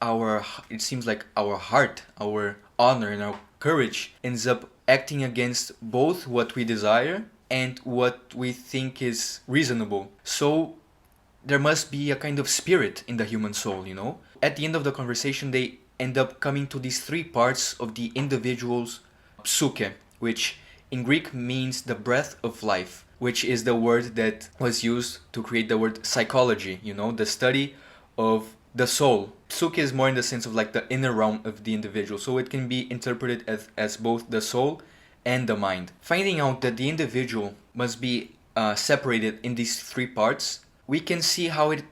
Speaker 1: it seems like our heart, our honor and our courage ends up acting against both what we desire and what we think is reasonable. So there must be a kind of spirit in the human soul. At the end of the conversation, they end up coming to these three parts of the individual's psyche, which in Greek means the breath of life, which is the word that was used to create the word psychology, the study of the soul. Psyche is more in the sense of like the inner realm of the individual, so it can be interpreted as both the soul and the mind. Finding out that the individual must be separated in these three parts, we can see how it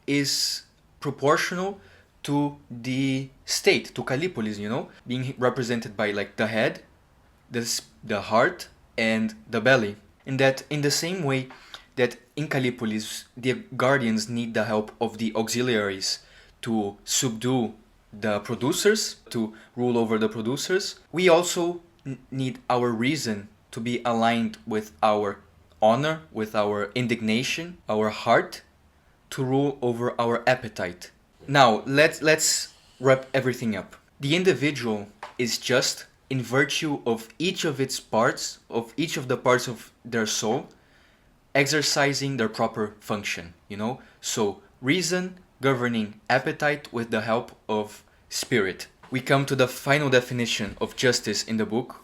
Speaker 1: is proportional to the state, to Callipolis, being represented by like the head, the heart, and the belly. And that in the same way that in Callipolis the guardians need the help of the auxiliaries to subdue the producers, to rule over the producers, we also need our reason to be aligned with our honor, with our indignation, our heart, to rule over our appetite. Now, let's wrap everything up. The individual is just in virtue of each of its parts, of each of the parts of their soul, exercising their proper function, So, reason governing appetite with the help of spirit. We come to the final definition of justice in the book.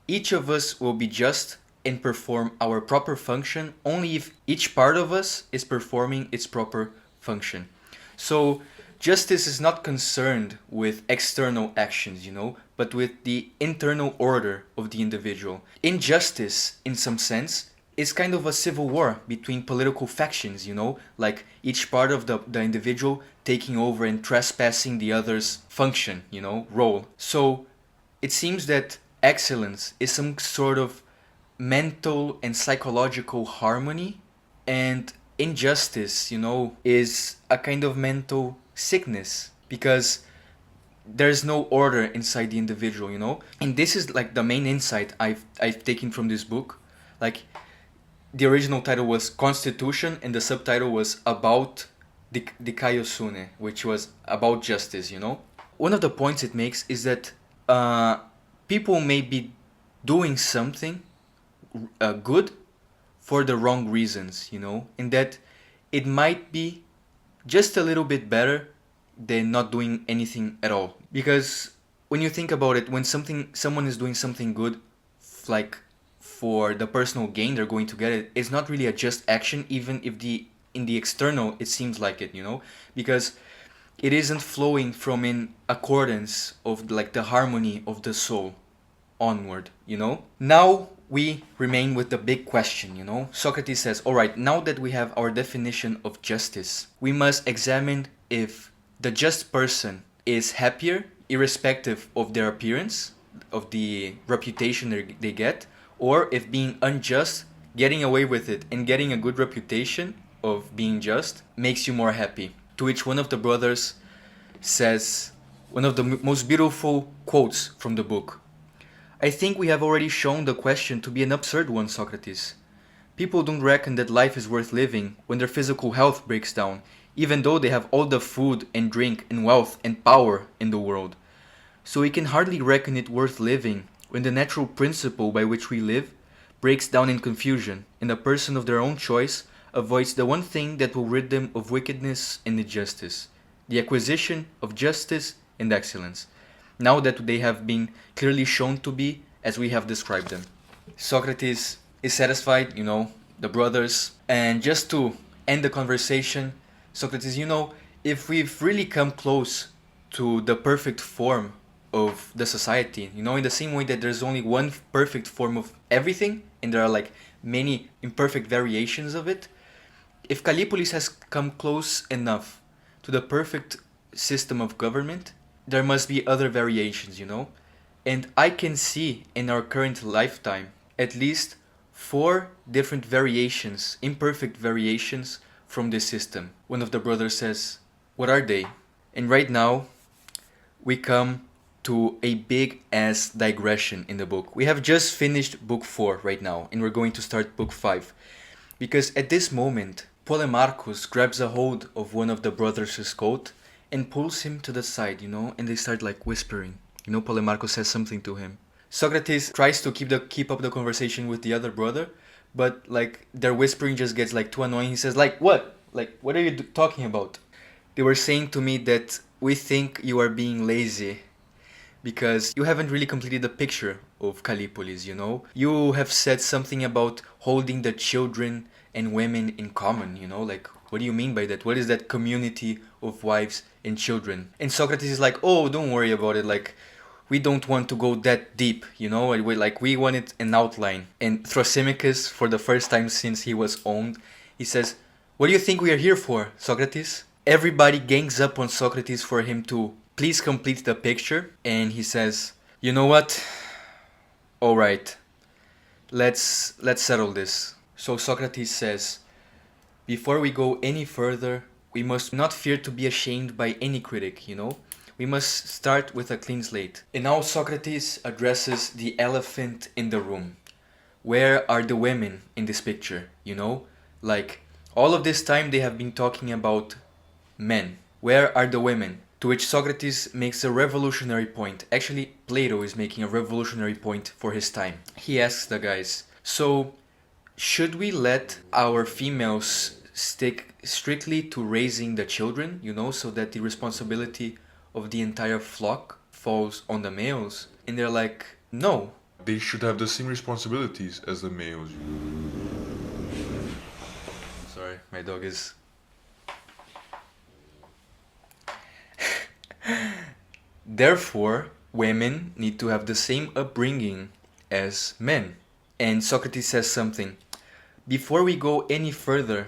Speaker 1: Each of us will be just and perform our proper function only if each part of us is performing its proper function. So justice is not concerned with external actions, but with the internal order of the individual. Injustice, in some sense, is kind of a civil war between political factions, like each part of the individual taking over and trespassing the other's function, role. So it seems that excellence is some sort of mental and psychological harmony, and injustice, is a kind of mental sickness because there's no order inside the individual. And this is like the main insight I've taken from this book. Like the original title was Constitution and the subtitle was about the Kaiosune, which was about justice. One of the points it makes is that people may be doing something good for the wrong reasons, and that it might be just a little bit better than not doing anything at all. Because when you think about it, when someone is doing something good, like for the personal gain they're going to get, it's not really a just action, even if in the external it seems like it, because it isn't flowing from in accordance of like the harmony of the soul onward. Now we remain with the big question. Socrates says, all right, now that we have our definition of justice, we must examine if the just person is happier irrespective of their appearance, of the reputation they get, or if being unjust, getting away with it and getting a good reputation of being just makes you more happy. To which one of the brothers says one of the most beautiful quotes from the book. I think we have already shown the question to be an absurd one, Socrates. People don't reckon that life is worth living when their physical health breaks down, even though they have all the food and drink and wealth and power in the world. So we can hardly reckon it worth living when the natural principle by which we live breaks down in confusion, and a person of their own choice avoids the one thing that will rid them of wickedness and injustice, the acquisition of justice and excellence, now that they have been clearly shown to be as we have described them. Socrates is satisfied, the brothers. And just to end the conversation, Socrates, if we've really come close to the perfect form of the society, in the same way that there's only one perfect form of everything, and there are like many imperfect variations of it, if Callipolis has come close enough to the perfect system of government, there must be other variations, And I can see in our current lifetime at least 4 different variations, imperfect variations from this system. One of the brothers says, what are they? And right now we come to a big ass digression in the book. We have just finished book 4 right now, and we're going to start book 5. Because at this moment, Polemarchus grabs a hold of one of the brothers' coat and pulls him to the side, and they start like whispering. Polemarchus says something to him. Socrates tries to keep up the conversation with the other brother, but like their whispering just gets like too annoying. He says like, "What? Like what are you talking about?" They were saying to me that we think you are being lazy because you haven't really completed the picture of Callipolis. You have said something about holding the children and women in common, like what do you mean by that? What is that community of wives and children? And Socrates is like, "Oh, don't worry about it, like we don't want to go that deep, we wanted an outline." And Thrasymachus, for the first time since he was owned, he says, "What do you think we are here for, Socrates?" Everybody gangs up on Socrates for him to please complete the picture, and he says, "You know what? All right, let's settle this." So Socrates says, "Before we go any further, we must not fear to be ashamed by any critic, We must start with a clean slate." And now Socrates addresses the elephant in the room. Where are the women in this picture, Like, all of this time they have been talking about men. Where are the women? To which Socrates makes a revolutionary point. Actually, Plato is making a revolutionary point for his time. He asks the guys, "So, should we let our females stick strictly to raising the children, so that the responsibility of the entire flock falls on the males?" And they're like, "No."
Speaker 3: They should have the same responsibilities as the males.
Speaker 1: Sorry, my dog is... Therefore, women need to have the same upbringing as men. And Socrates says something. "Before we go any further,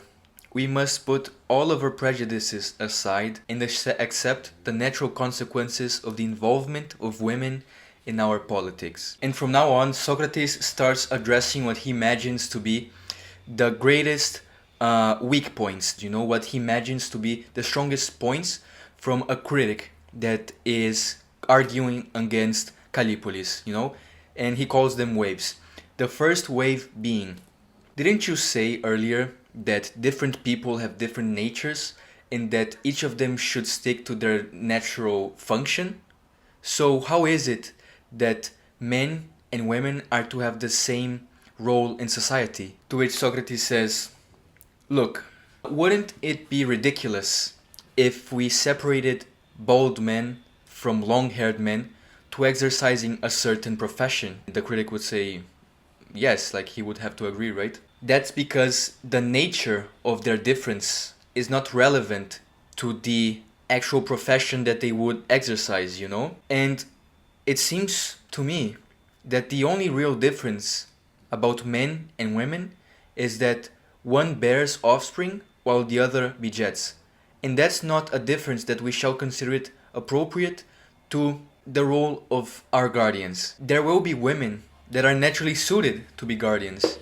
Speaker 1: we must put all of our prejudices aside and accept the natural consequences of the involvement of women in our politics." And from now on, Socrates starts addressing what he imagines to be the greatest weak points, what he imagines to be the strongest points from a critic that is arguing against Callipolis, and he calls them waves. The first wave being, didn't you say earlier that different people have different natures and that each of them should stick to their natural function? So how is it that men and women are to have the same role in society? To which Socrates says, "Look, wouldn't it be ridiculous if we separated bald men from long-haired men to exercising a certain profession?" The critic would say, yes, like he would have to agree, right? That's because the nature of their difference is not relevant to the actual profession that they would exercise, And it seems to me that the only real difference about men and women is that one bears offspring while the other begets. And that's not a difference that we shall consider it appropriate to the role of our guardians. There will be women that are naturally suited to be guardians,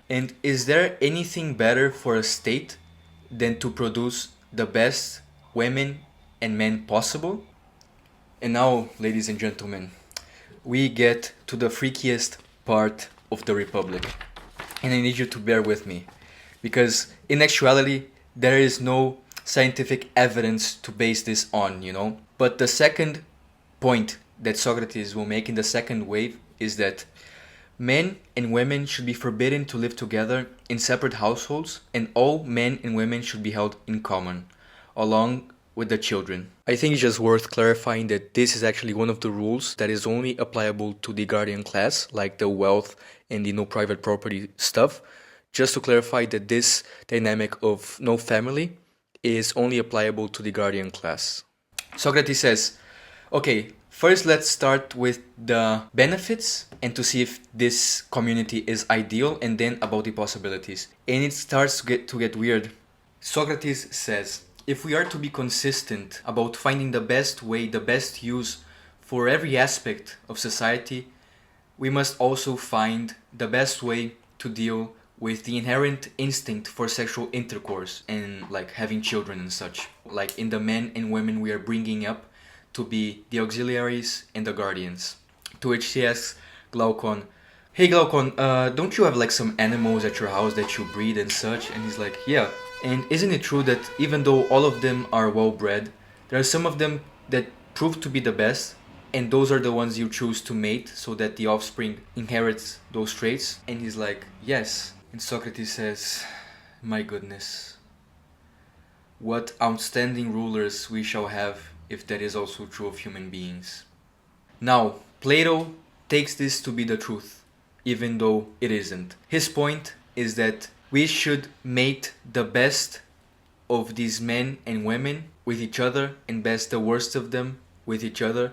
Speaker 1: And is there anything better for a state than to produce the best women and men possible? And now, ladies and gentlemen, we get to the freakiest part of the Republic. And I need you to bear with me, because in actuality, there is no scientific evidence to base this on, But the second point that Socrates will make in the second wave is that men and women should be forbidden to live together in separate households, and all men and women should be held in common, along with the children. I think it's just worth clarifying that this is actually one of the rules that is only applicable to the guardian class, like the wealth and the no private property stuff. Just to clarify that this dynamic of no family is only applicable to the guardian class. Socrates says, okay, first let's start with the benefits and to see if this community is ideal, and then about the possibilities. And it starts to get weird. Socrates says, if we are to be consistent about finding the best way, the best use for every aspect of society, we must also find the best way to deal with the inherent instinct for sexual intercourse and like having children and such. Like in the men and women we are bringing up to be the auxiliaries and the guardians. To which he asks Glaucon, "Hey Glaucon, don't you have like some animals at your house that you breed and such?" And he's like, "Yeah. And isn't it true that even though all of them are well bred, there are some of them that prove to be the best, and those are the ones you choose to mate so that the offspring inherits those traits?" And he's like, "Yes." And Socrates says, "My goodness, what outstanding rulers we shall have if that is also true of human beings." Now, Plato takes this to be the truth, even though it isn't. His point is that we should mate the best of these men and women with each other and best the worst of them with each other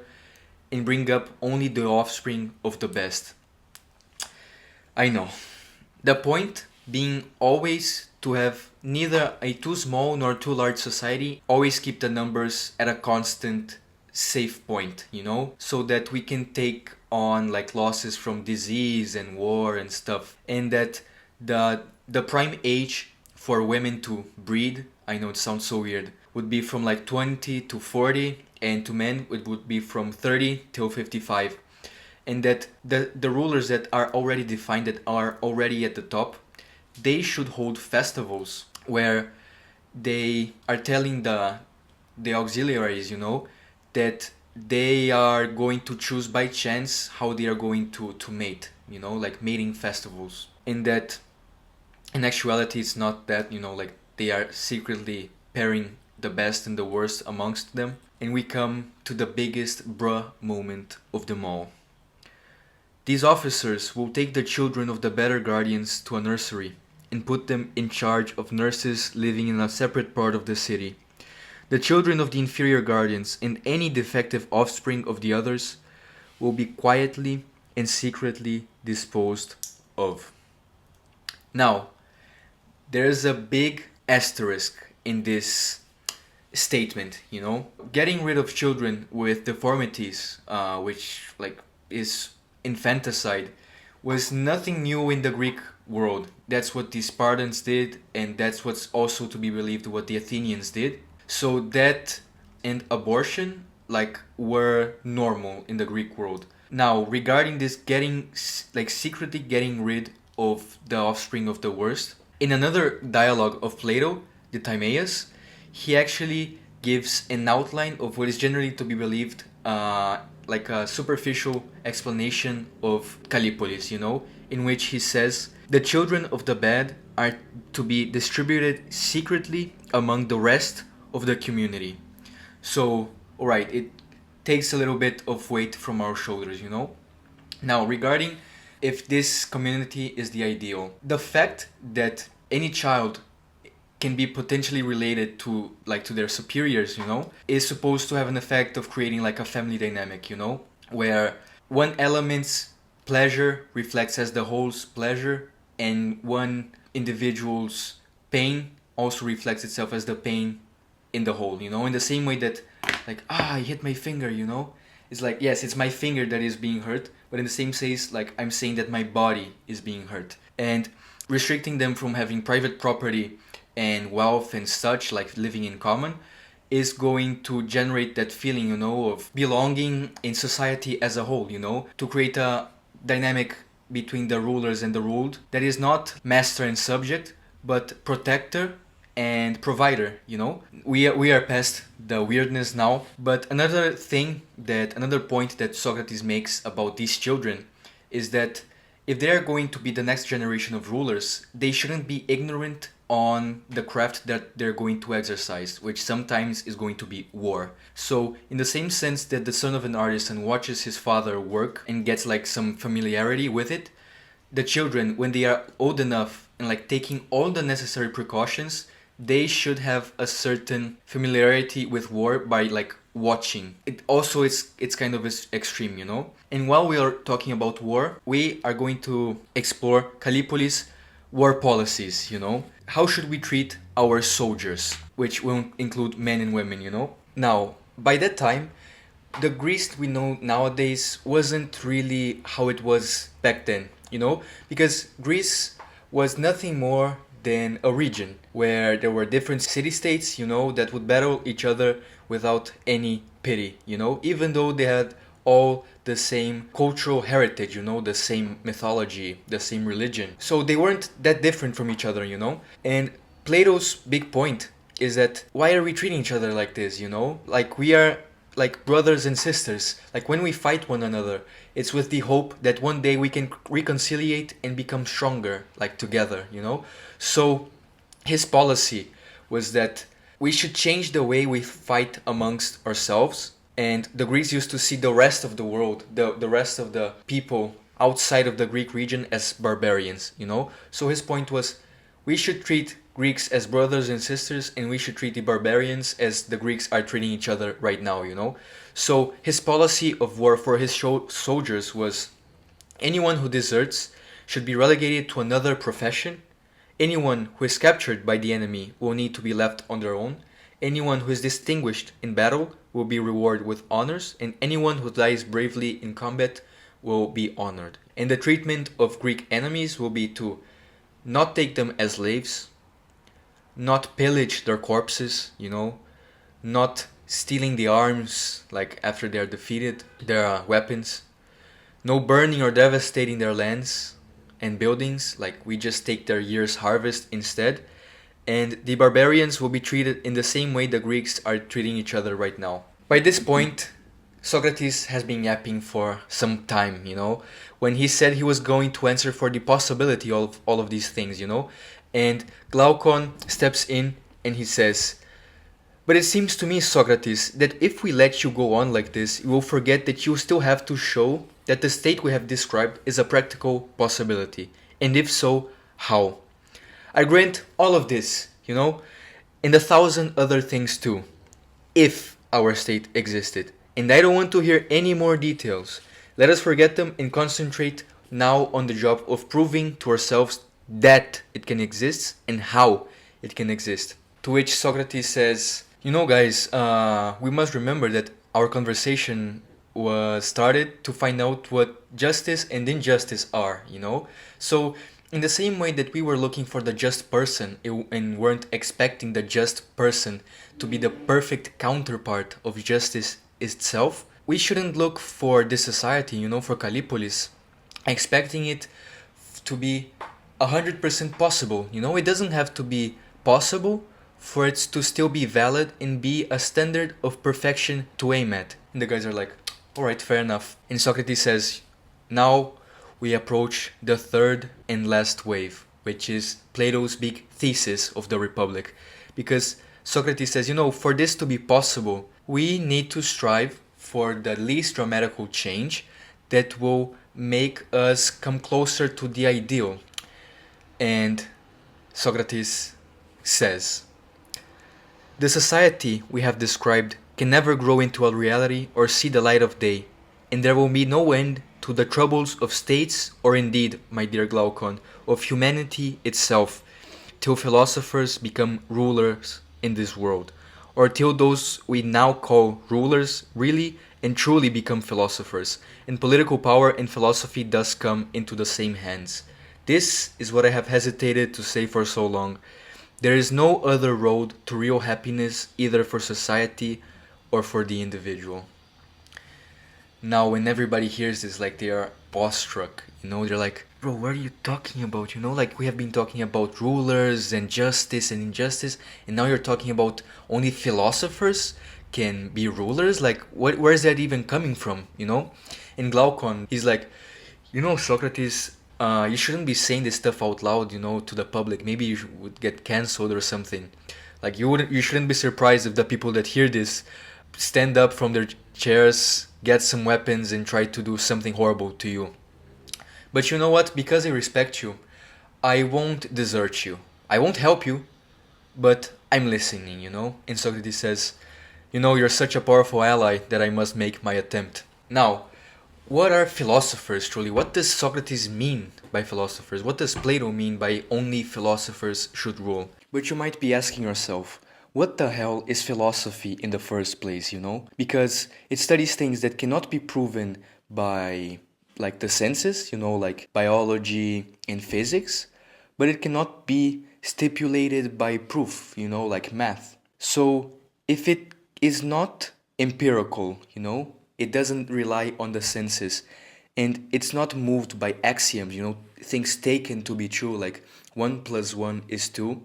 Speaker 1: and bring up only the offspring of the best. I know. The point being always to have neither a too small nor too large society, always keep the numbers at a constant safe point, so that we can take on like losses from disease and war and stuff, and that the prime age for women to breed, I know it sounds so weird, would be from like 20 to 40, and to men it would be from 30 till 55. And that the rulers that are already defined, that are already at the top, they should hold festivals where they are telling the auxiliaries, that they are going to choose by chance how they are going to mate, like mating festivals. And that in actuality it's not that, like they are secretly pairing the best and the worst amongst them. And we come to the biggest bruh moment of them all. These officers will take the children of the better guardians to a nursery and put them in charge of nurses living in a separate part of the city. The children of the inferior guardians and any defective offspring of the others will be quietly and secretly disposed of. Now, there's a big asterisk in this statement, Getting rid of children with deformities, which like is infanticide, was nothing new in the Greek world. That's what the Spartans did, and that's what's also to be believed what the Athenians did. So that and abortion like were normal in the Greek world. Now, regarding this secretly getting rid of the offspring of the worst, in another dialogue of Plato, the Timaeus, he actually gives an outline of what is generally to be believed like a superficial explanation of Callipolis, in which he says, the children of the bad are to be distributed secretly among the rest of the community. So, alright, it takes a little bit of weight from our shoulders, Now, regarding if this community is the ideal, the fact that any child can be potentially related to their superiors, is supposed to have an effect of creating like a family dynamic, where one element's pleasure reflects as the whole's pleasure, and one individual's pain also reflects itself as the pain in the whole, in the same way that I hit my finger, it's like, yes, it's my finger that is being hurt, but in the same sense, like I'm saying that my body is being hurt. And restricting them from having private property and wealth and such, like living in common, is going to generate that feeling, of belonging in society as a whole, to create a dynamic between the rulers and the ruled that is not master and subject, but protector and provider, We are past the weirdness now, but another point that Socrates makes about these children is that if they are going to be the next generation of rulers, they shouldn't be ignorant on the craft that they're going to exercise, which sometimes is going to be war. So in the same sense that the son of an artisan watches his father work and gets like some familiarity with it, the children, when they are old enough and like taking all the necessary precautions, they should have a certain familiarity with war by like watching. It also it's kind of extreme, And while we are talking about war, we are going to explore Callipolis' war policies, How should we treat our soldiers, which will include men and women, Now, by that time, the Greece we know nowadays wasn't really how it was back then, Because Greece was nothing more than a region where there were different city-states, that would battle each other without any pity, even though they had all the same cultural heritage, the same mythology, the same religion. So they weren't that different from each other, And Plato's big point is that why are we treating each other like this, Like we are like brothers and sisters. Like when we fight one another, it's with the hope that one day we can reconciliate and become stronger, like together, So his policy was that we should change the way we fight amongst ourselves. And the Greeks used to see the rest of the world, the rest of the people outside of the Greek region as barbarians, So his point was we should treat Greeks as brothers and sisters, and we should treat the barbarians as the Greeks are treating each other right now, So his policy of war for his soldiers was anyone who deserts should be relegated to another profession. Anyone who is captured by the enemy will need to be left on their own. Anyone who is distinguished in battle will be rewarded with honors, and anyone who dies bravely in combat will be honored. And the treatment of Greek enemies will be to not take them as slaves, not pillage their corpses, not stealing the arms like after they are defeated, their weapons, no burning or devastating their lands and buildings, like we just take their year's harvest instead. And the barbarians will be treated in the same way the Greeks are treating each other right now. By this point, Socrates has been yapping for some time, when he said he was going to answer for the possibility of all of these things, And Glaucon steps in and he says, but it seems to me, Socrates, that if we let you go on like this, you will forget that you still have to show that the state we have described is a practical possibility. And if so, how? I grant all of this, and 1,000 other things too, if our state existed. And I don't want to hear any more details. Let us forget them and concentrate now on the job of proving to ourselves that it can exist and how it can exist. To which Socrates says, guys, we must remember that our conversation was started to find out what justice and injustice are, So in the same way that we were looking for the just person and weren't expecting the just person to be the perfect counterpart of justice itself, we shouldn't look for this society, for Callipolis, expecting it to be 100% possible. It doesn't have to be possible for it to still be valid and be a standard of perfection to aim at. And the guys are like, alright, fair enough. And Socrates says, now we approach the third and last wave, which is Plato's big thesis of the Republic. Because Socrates says, for this to be possible, we need to strive for the least dramatical change that will make us come closer to the ideal. And Socrates says, the society we have described can never grow into a reality or see the light of day, and there will be no end to the troubles of states, or indeed, my dear Glaucon, of humanity itself, till philosophers become rulers in this world, or till those we now call rulers really and truly become philosophers, and political power and philosophy thus come into the same hands. This is what I have hesitated to say for so long. There is no other road to real happiness, either for society or for the individual. Now, when everybody hears this, like, they are awestruck, they're like, bro, what are you talking about? Like, we have been talking about rulers and justice and injustice, and now you're talking about only philosophers can be rulers? Like, where is that even coming from, And Glaucon, he's like, Socrates, you shouldn't be saying this stuff out loud, to the public. Maybe you would get cancelled or something. Like, you shouldn't be surprised if the people that hear this stand up from their chairs, get some weapons, and try to do something horrible to you. But you know what? Because I respect you, I won't desert you. I won't help you, but I'm listening, And Socrates says, you're such a powerful ally that I must make my attempt. Now, what are philosophers truly? What does Socrates mean by philosophers? What does Plato mean by only philosophers should rule? But you might be asking yourself, what the hell is philosophy in the first place, Because it studies things that cannot be proven by, like, the senses, like biology and physics, but it cannot be stipulated by proof, like math. So if it is not empirical, it doesn't rely on the senses, and it's not moved by axioms, things taken to be true, like 1 plus 1 is 2.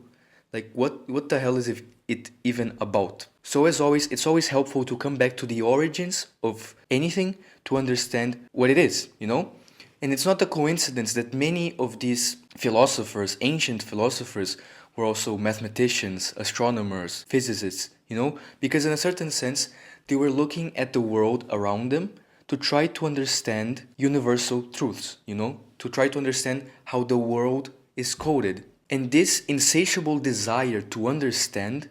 Speaker 1: Like what the hell is it even about? So as always, it's always helpful to come back to the origins of anything to understand what it is, And it's not a coincidence that many of these philosophers, ancient philosophers, were also mathematicians, astronomers, physicists, because in a certain sense, they were looking at the world around them to try to understand universal truths, to try to understand how the world is coded. And this insatiable desire to understand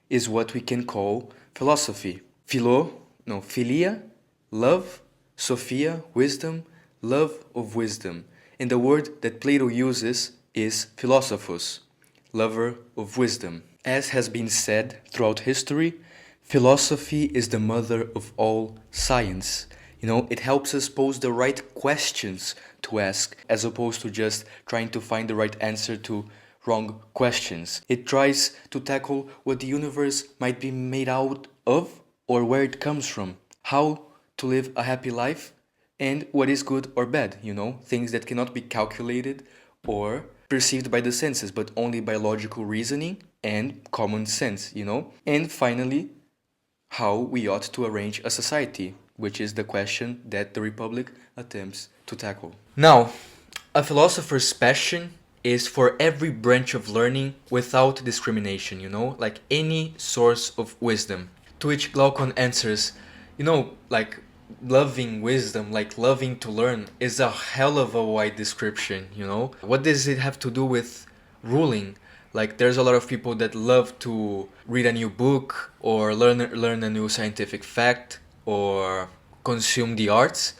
Speaker 1: is what we can call philosophy. Philia, love, Sophia, wisdom, love of wisdom. And the word that Plato uses is philosophos, lover of wisdom. As has been said throughout history, philosophy is the mother of all science. It helps us pose the right questions to ask, as opposed to just trying to find the right answer to wrong questions. It tries to tackle what the universe might be made out of or where it comes from, how to live a happy life, and what is good or bad, things that cannot be calculated or perceived by the senses, but only by logical reasoning and common sense, And finally, how we ought to arrange a society, which is the question that the Republic attempts to tackle. Now, a philosopher's passion is for every branch of learning without discrimination, like any source of wisdom. To which Glaucon answers, like loving wisdom, like loving to learn, is a hell of a wide description, What does it have to do with ruling? Like there's a lot of people that love to read a new book or learn a new scientific fact or consume the arts,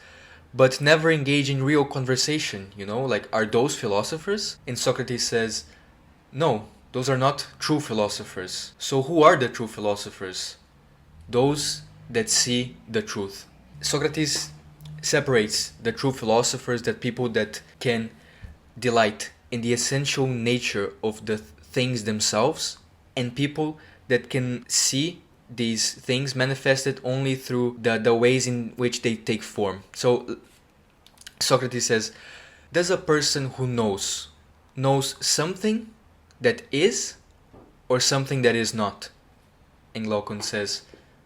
Speaker 1: but never engage in real conversation, Like are those philosophers? And Socrates says, no, those are not true philosophers. So who are the true philosophers? Those that see the truth. Socrates separates the true philosophers, that people that can delight in the essential nature of the things themselves, and people that can see these things manifested only through the ways in which they take form. So Socrates says, does a person who knows something that is or something that is not? And Glaucon says,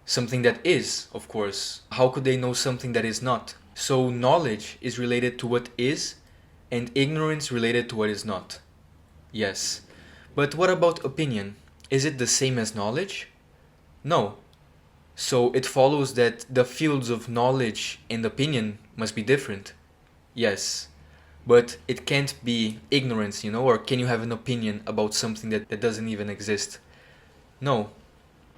Speaker 1: something that is, of course. How could they know something that is not? So knowledge is related to what is, and ignorance related to what is not. Yes. But what about opinion? Is it the same as knowledge? No. So it follows that the fields of knowledge and opinion must be different. Yes. But it can't be ignorance, or can you have an opinion about something that doesn't even exist? No.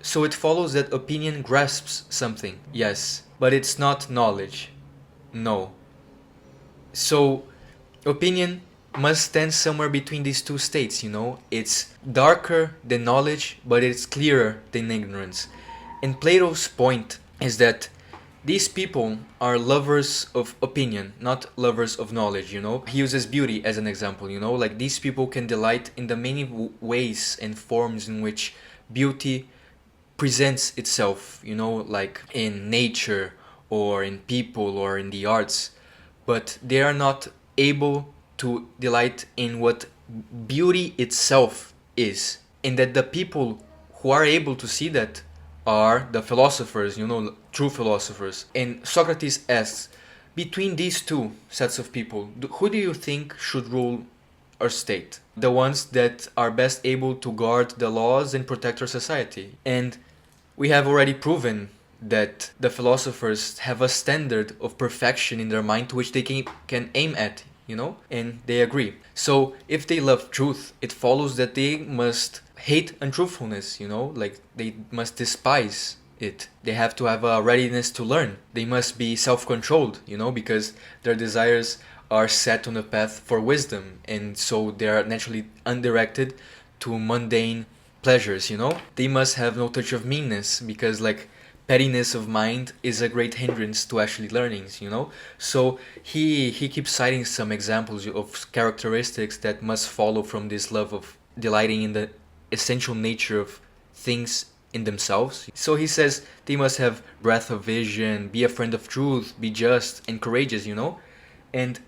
Speaker 1: So it follows that opinion grasps something, yes, but it's not knowledge. No. So opinion must stand somewhere between these two states, It's darker than knowledge, but it's clearer than ignorance. And Plato's point is that these people are lovers of opinion, not lovers of knowledge, He uses beauty as an example, Like these people can delight in the many ways and forms in which beauty presents itself, like in nature or in people or in the arts, but they are not able to delight in what beauty itself is, and that the people who are able to see that are the philosophers, true philosophers. And Socrates asks, between these two sets of people, who do you think should rule our state? The ones that are best able to guard the laws and protect our society. And we have already proven that the philosophers have a standard of perfection in their mind to which they can aim at, and they agree. So if they love truth, it follows that they must hate untruthfulness, like they must despise it. They have to have a readiness to learn. They must be self-controlled, because their desires are set on a path for wisdom, and so they are naturally undirected to mundane pleasures, They must have no touch of meanness, because like pettiness of mind is a great hindrance to actually learnings, So he keeps citing some examples of characteristics that must follow from this love of delighting in the essential nature of things in themselves. So he says they must have breadth of vision, be a friend of truth, be just and courageous, and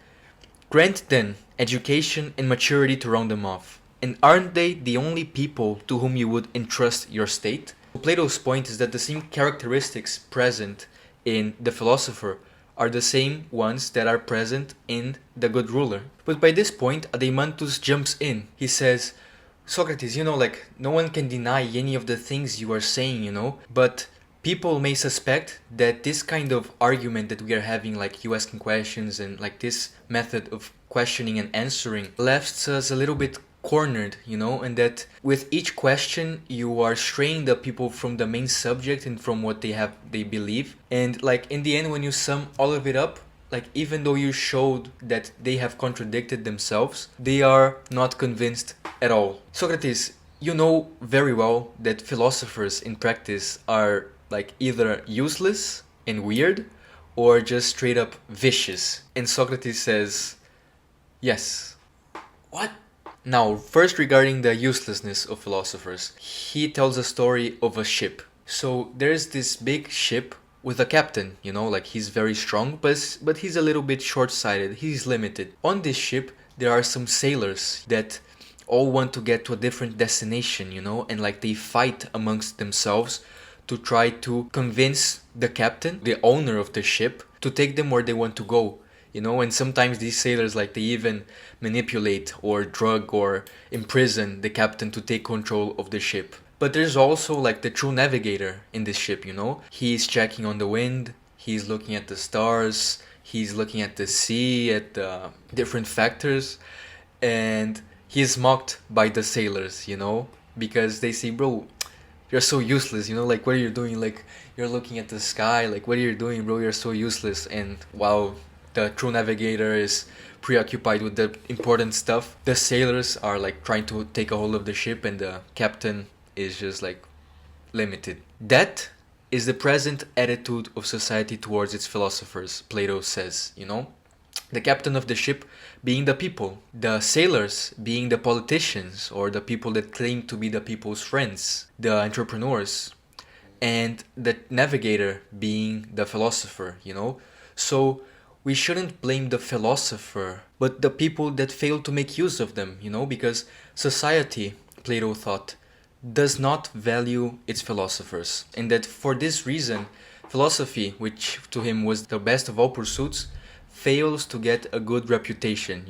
Speaker 1: grant then education and maturity to round them off. And aren't they the only people to whom you would entrust your state? Plato's point is that the same characteristics present in the philosopher are the same ones that are present in the good ruler. But by this point, Adeimantus jumps in. He says, Socrates, no one can deny any of the things you are saying, but people may suspect that this kind of argument that we are having, like you asking questions and like this method of questioning and answering, left us a little bit cornered, and that with each question you are straying the people from the main subject and from what they believe. And like in the end, when you sum all of it up, like even though you showed that they have contradicted themselves, they are not convinced at all. Socrates, you know very well that philosophers in practice are like either useless and weird or just straight up vicious. And Socrates says, yes. What? Now, first regarding the uselessness of philosophers, he tells a story of a ship. So there's this big ship with a captain, like he's very strong, but he's a little bit short-sighted, he's limited. On this ship, there are some sailors that all want to get to a different destination, and like they fight amongst themselves to try to convince the captain, the owner of the ship, to take them where they want to go. And sometimes these sailors, like they even manipulate or drug or imprison the captain to take control of the ship. But there's also like the true navigator in this ship, He's checking on the wind, he's looking at the stars, he's looking at the sea, at the different factors, and he's mocked by the sailors, because they say, bro, you're so useless, like what are you doing? Like you're looking at the sky, like what are you doing, bro? You're so useless. And while the true navigator is preoccupied with the important stuff, the sailors are like trying to take a hold of the ship, and the captain is just like limited. That is the present attitude of society towards its philosophers, Plato says, The captain of the ship being the people, the sailors being the politicians or the people that claim to be the people's friends, the entrepreneurs, and the navigator being the philosopher, So we shouldn't blame the philosopher, but the people that fail to make use of them, because society, Plato thought, does not value its philosophers, and that for this reason, philosophy, which to him was the best of all pursuits, fails to get a good reputation,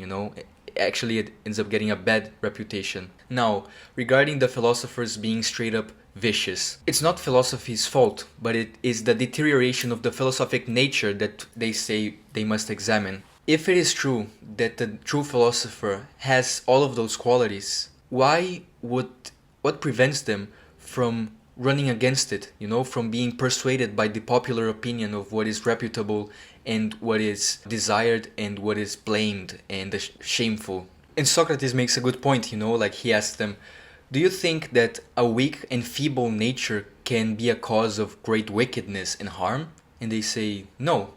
Speaker 1: Actually, it ends up getting a bad reputation. Now, regarding the philosophers being straight up vicious, it's not philosophy's fault, but it is the deterioration of the philosophic nature that they say they must examine. If it is true that the true philosopher has all of those qualities, what prevents them from running against it, from being persuaded by the popular opinion of what is reputable and what is desired and what is blamed and shameful? And Socrates makes a good point, like he asks them, do you think that a weak and feeble nature can be a cause of great wickedness and harm? And they say, no.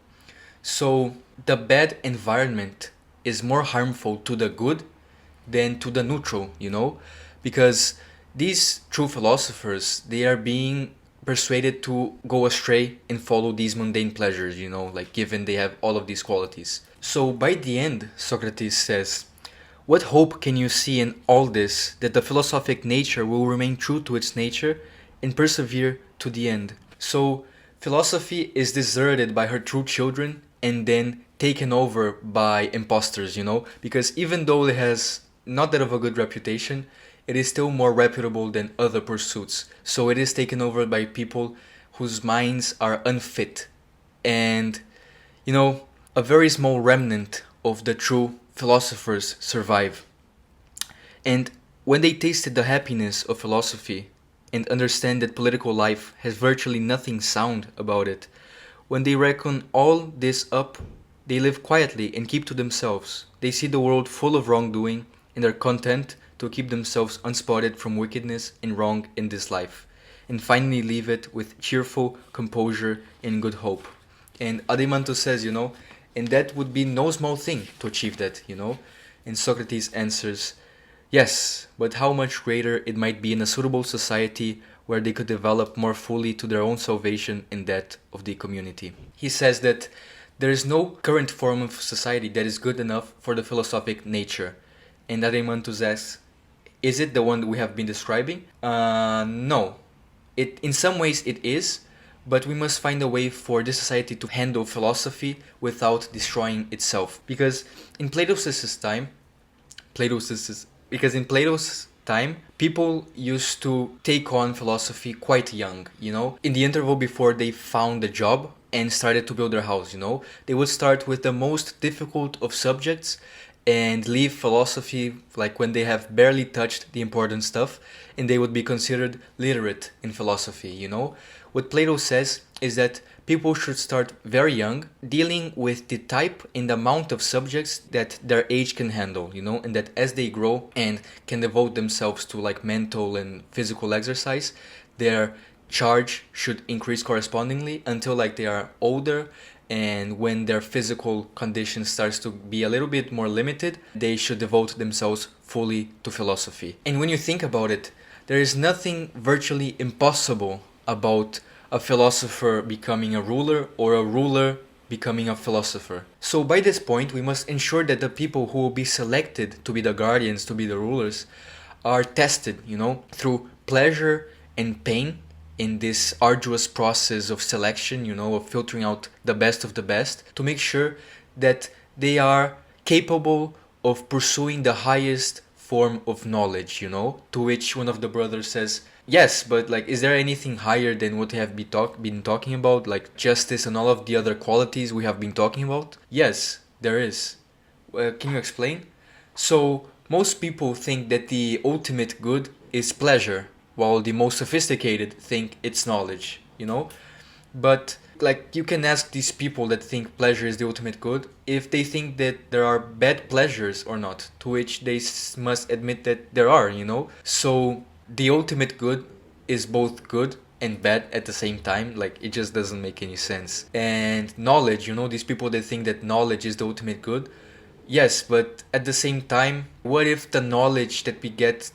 Speaker 1: So the bad environment is more harmful to the good than to the neutral, because these true philosophers, they are being persuaded to go astray and follow these mundane pleasures, like given they have all of these qualities. So by the end, Socrates says, what hope can you see in all this, that the philosophic nature will remain true to its nature and persevere to the end? So philosophy is deserted by her true children and then taken over by imposters, because even though it has not that of a good reputation, it is still more reputable than other pursuits. So it is taken over by people whose minds are unfit. And, a very small remnant of the true philosophers survive. And when they tasted the happiness of philosophy and understand that political life has virtually nothing sound about it, when they reckon all this up, they live quietly and keep to themselves. They see the world full of wrongdoing and are content to keep themselves unspotted from wickedness and wrong in this life, and finally leave it with cheerful composure and good hope. And Adeimantus says, and that would be no small thing to achieve that, And Socrates answers, Yes, but how much greater it might be in a suitable society where they could develop more fully to their own salvation and that of the community. He says that there is no current form of society that is good enough for the philosophic nature. And Adeimantus asks, is it the one we have been describing? No. In some ways it is, but we must find a way for this society to handle philosophy without destroying itself. Because in Plato's time, because in Plato's time, people used to take on philosophy quite young, in the interval before they found a job and started to build their house, they would start with the most difficult of subjects and leave philosophy like when they have barely touched the important stuff, and they would be considered literate in philosophy. What Plato says is that people should start very young, dealing with the type and amount of subjects that their age can handle, and that as they grow and can devote themselves to like mental and physical exercise, their charge should increase correspondingly until like they are older, and when their physical condition starts to be a little bit more limited, they should devote themselves fully to philosophy. And when you think about it, there is nothing virtually impossible about a philosopher becoming a ruler or a ruler becoming a philosopher. So by this point, we must ensure that the people who will be selected to be the guardians, to be the rulers, are tested, through pleasure and pain in this arduous process of selection, of filtering out the best of the best, to make sure that they are capable of pursuing the highest form of knowledge, to which one of the brothers says, yes, but like, is there anything higher than what we have been talking about, like justice and all of the other qualities we have been talking about? Yes, there is. Can you explain? So, most people think that the ultimate good is pleasure, while the most sophisticated think it's knowledge, But like, you can ask these people that think pleasure is the ultimate good if they think that there are bad pleasures or not, to which they must admit that there are, So the ultimate good is both good and bad at the same time. Like, it just doesn't make any sense. And knowledge, these people that think that knowledge is the ultimate good, yes, but at the same time, what if the knowledge that we get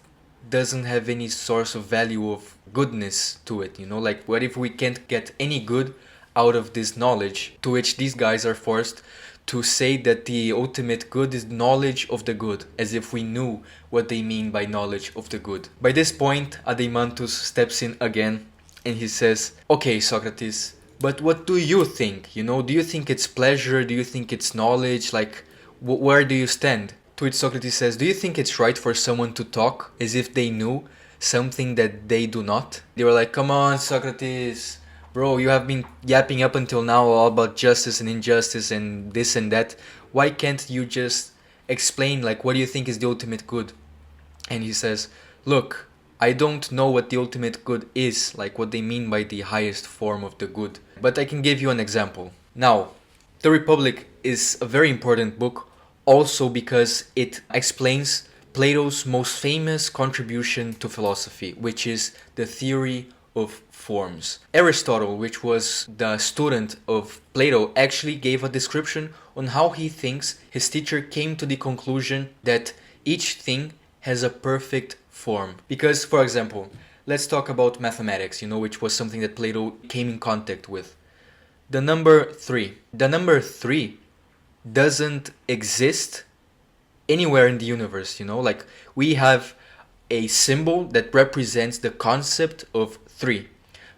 Speaker 1: doesn't have any source of value of goodness to it, Like, what if we can't get any good out of this knowledge? To which these guys are forced to say that the ultimate good is knowledge of the good, as if we knew what they mean by knowledge of the good. By this point, Adeimantus steps in again, and he says, okay, Socrates, but what do you think? Do you think it's pleasure? Do you think it's knowledge? Like, where do you stand? To which Socrates says, do you think it's right for someone to talk as if they knew something that they do not? They were like, come on, Socrates, bro, you have been yapping up until now all about justice and injustice and this and that. Why can't you just explain, like, what do you think is the ultimate good? And he says, look, I don't know what the ultimate good is, like what they mean by the highest form of the good, but I can give you an example. Now, The Republic is a very important book, also because it explains Plato's most famous contribution to philosophy, which is the theory of forms. Aristotle, which was the student of Plato, actually gave a description on how he thinks his teacher came to the conclusion that each thing has a perfect form. Because, for example, let's talk about mathematics, which was something that Plato came in contact with. The number 3. The number 3 doesn't exist anywhere in the universe, Like, we have a symbol that represents the concept of 3.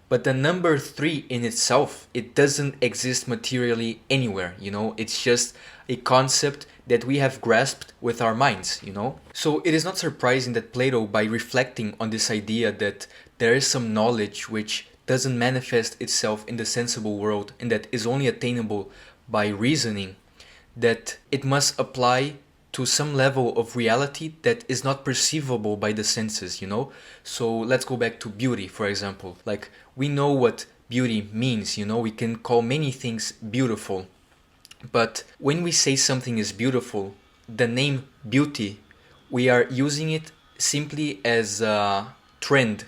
Speaker 1: But the number 3 in itself, it doesn't exist materially anywhere, It's just a concept that we have grasped with our minds, So it is not surprising that Plato, by reflecting on this idea that there is some knowledge which doesn't manifest itself in the sensible world and that is only attainable by reasoning, that it must apply to some level of reality that is not perceivable by the senses, So let's go back to beauty, for example. Like, we know what beauty means, we can call many things beautiful. But when we say something is beautiful, the name beauty, we are using it simply as a trend,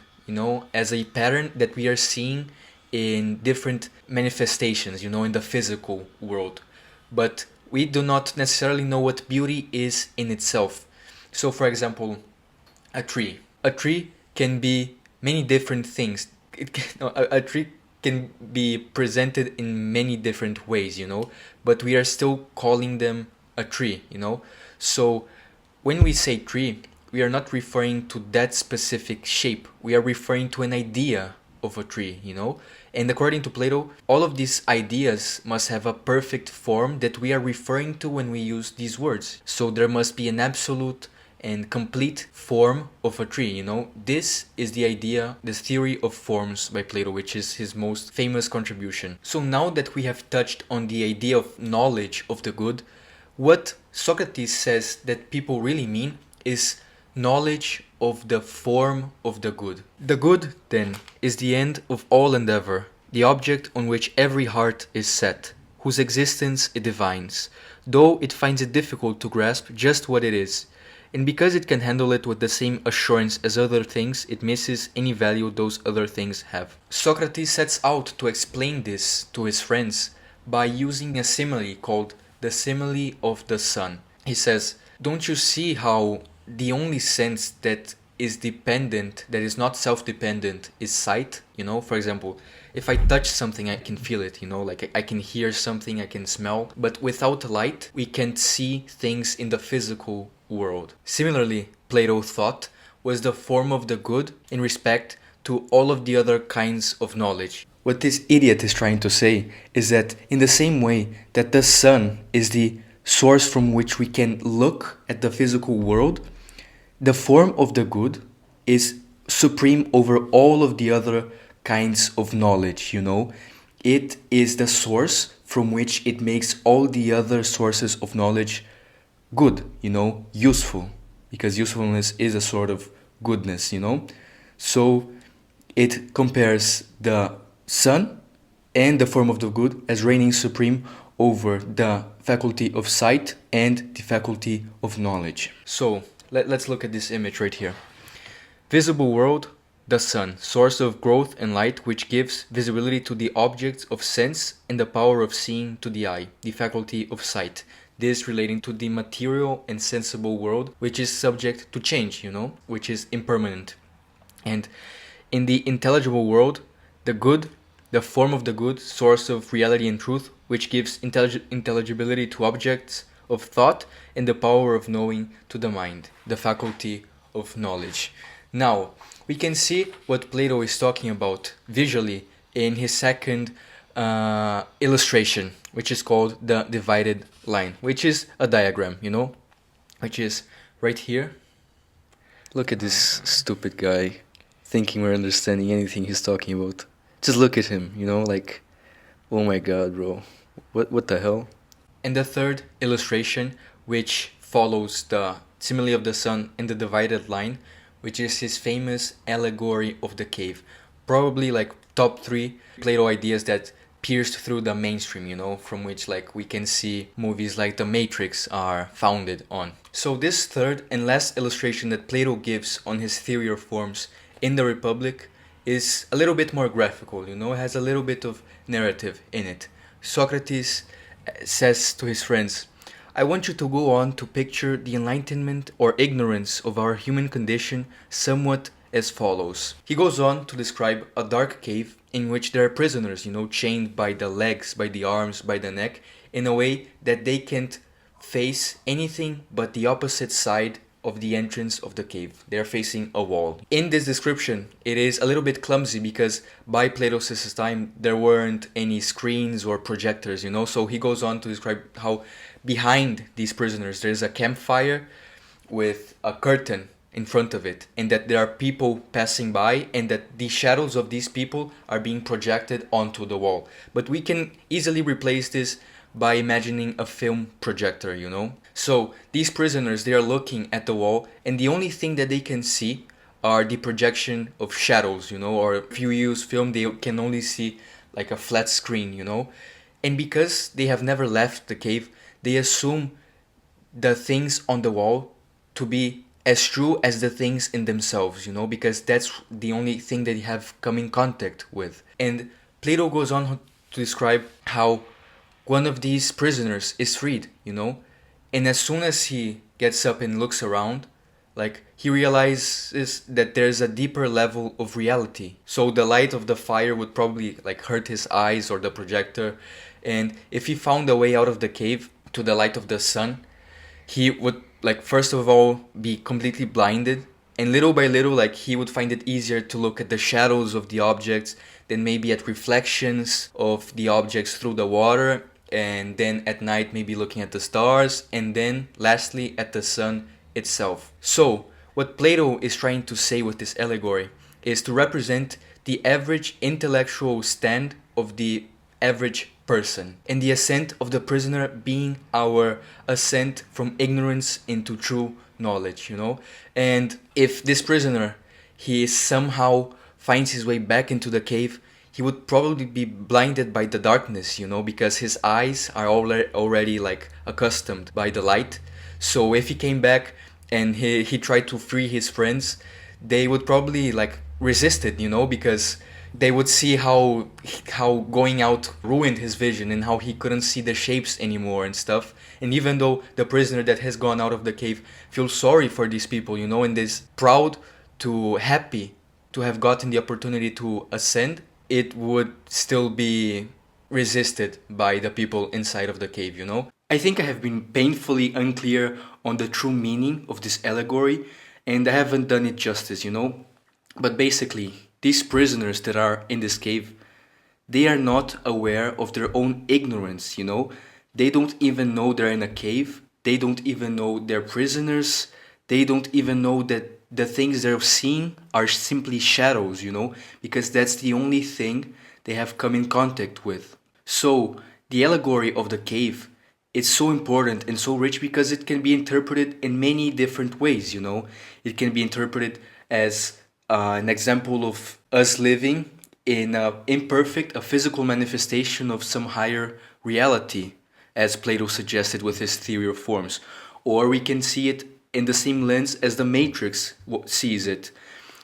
Speaker 1: as a pattern that we are seeing in different manifestations, in the physical world. But we do not necessarily know what beauty is in itself. So, for example, A tree. A tree can be many different things. A tree can be presented in many different ways, but we are still calling them a tree, So when we say tree, we are not referring to that specific shape. We are referring to an idea of a tree, And according to Plato, all of these ideas must have a perfect form that we are referring to when we use these words. So there must be an absolute and complete form of a tree, This is the idea, the theory of forms by Plato, which is his most famous contribution. So now that we have touched on the idea of knowledge of the good, what Socrates says that people really mean is knowledge of the form of the good. The good, then, is the end of all endeavor, the object on which every heart is set, whose existence it divines, though it finds it difficult to grasp just what it is. And because it can handle it with the same assurance as other things, it misses any value those other things have. Socrates sets out to explain this to his friends by using a simile called the simile of the sun. He says, don't you see how the only sense that is dependent, that is not self-dependent, is sight? For example, if I touch something, I can feel it, like I can hear something, I can smell. But without light, we can't see things in the physical world. Similarly, Plato thought was the form of the good in respect to all of the other kinds of knowledge. What this idiot is trying to say is that in the same way that the sun is the source from which we can look at the physical world, the form of the good is supreme over all of the other kinds of knowledge, It is the source from which it makes all the other sources of knowledge good, useful, because usefulness is a sort of goodness, So it compares the sun and the form of the good as reigning supreme over the faculty of sight and the faculty of knowledge. So let's look at this image right here. Visible world, the sun, source of growth and light, which gives visibility to the objects of sense and the power of seeing to the eye, the faculty of sight. This relating to the material and sensible world, which is subject to change, which is impermanent. And in the intelligible world, the good, the form of the good, source of reality and truth, which gives intelligibility to objects of thought and the power of knowing to the mind, the faculty of knowledge. Now, we can see what Plato is talking about visually in his second illustration, which is called the divided line, which is a diagram, which is right here. Look at this stupid guy thinking we're understanding anything he's talking about. Just look at him, like, oh my god, bro, what the hell? And the third illustration, which follows the simile of the sun and the divided line, which is his famous allegory of the cave. Probably like top 3 Plato ideas that pierced through the mainstream, from which we can see movies like The Matrix are founded on. So this third and last illustration that Plato gives on his theory of forms in the Republic is a little bit more graphical, it has a little bit of narrative in it. Socrates says to his friends, I want you to go on to picture the enlightenment or ignorance of our human condition somewhat as follows. He goes on to describe a dark cave in which there are prisoners, chained by the legs, by the arms, by the neck, in a way that they can't face anything but the opposite side of the entrance of the cave. They're facing a wall. In this description, it is a little bit clumsy because by Plato's time, there weren't any screens or projectors, So he goes on to describe how behind these prisoners, there's a campfire with a curtain in front of it, and that there are people passing by, and that the shadows of these people are being projected onto the wall. But we can easily replace this by imagining a film projector, So these prisoners, they are looking at the wall, and the only thing that they can see are the projection of shadows, or if you use film, they can only see like a flat screen, And because they have never left the cave, they assume the things on the wall to be as true as the things in themselves, because that's the only thing that they have come in contact with. And Plato goes on to describe how one of these prisoners is freed, And as soon as he gets up and looks around, Like he realizes that there's a deeper level of reality. So the light of the fire would probably like hurt his eyes or the projector, and if he found a way out of the cave to the light of the sun, he would like first of all be completely blinded, and little by little like he would find it easier to look at the shadows of the objects, then maybe at reflections of the objects through the water, and then at night maybe looking at the stars, and then lastly at the sun itself. So what Plato is trying to say with this allegory is to represent the average intellectual stand of the average person, and the ascent of the prisoner being our ascent from ignorance into true knowledge, you know. And if this prisoner, he somehow finds his way back into the cave, he would probably be blinded by the darkness, you know, because his eyes are already like accustomed by the light. So if he came back and he tried to free his friends, they would probably like resist it, you know, because they would see how going out ruined his vision and how he couldn't see the shapes anymore and stuff. And even though the prisoner that has gone out of the cave feels sorry for these people, you know, and is proud to happy to have gotten the opportunity to ascend, it would still be resisted by the people inside of the cave, you know. I think I have been painfully unclear on the true meaning of this allegory, and I haven't done it justice, you know. But basically, these prisoners that are in this cave, they are not aware of their own ignorance, you know. They don't even know they're in a cave. They don't even know they're prisoners. They don't even know that the things they're seeing are simply shadows, you know, because that's the only thing they have come in contact with. So, the allegory of the cave, it's so important and so rich because it can be interpreted in many different ways, you know. It can be interpreted as an example of us living in a physical manifestation of some higher reality, as Plato suggested with his theory of forms. Or we can see it in the same lens as the Matrix sees it,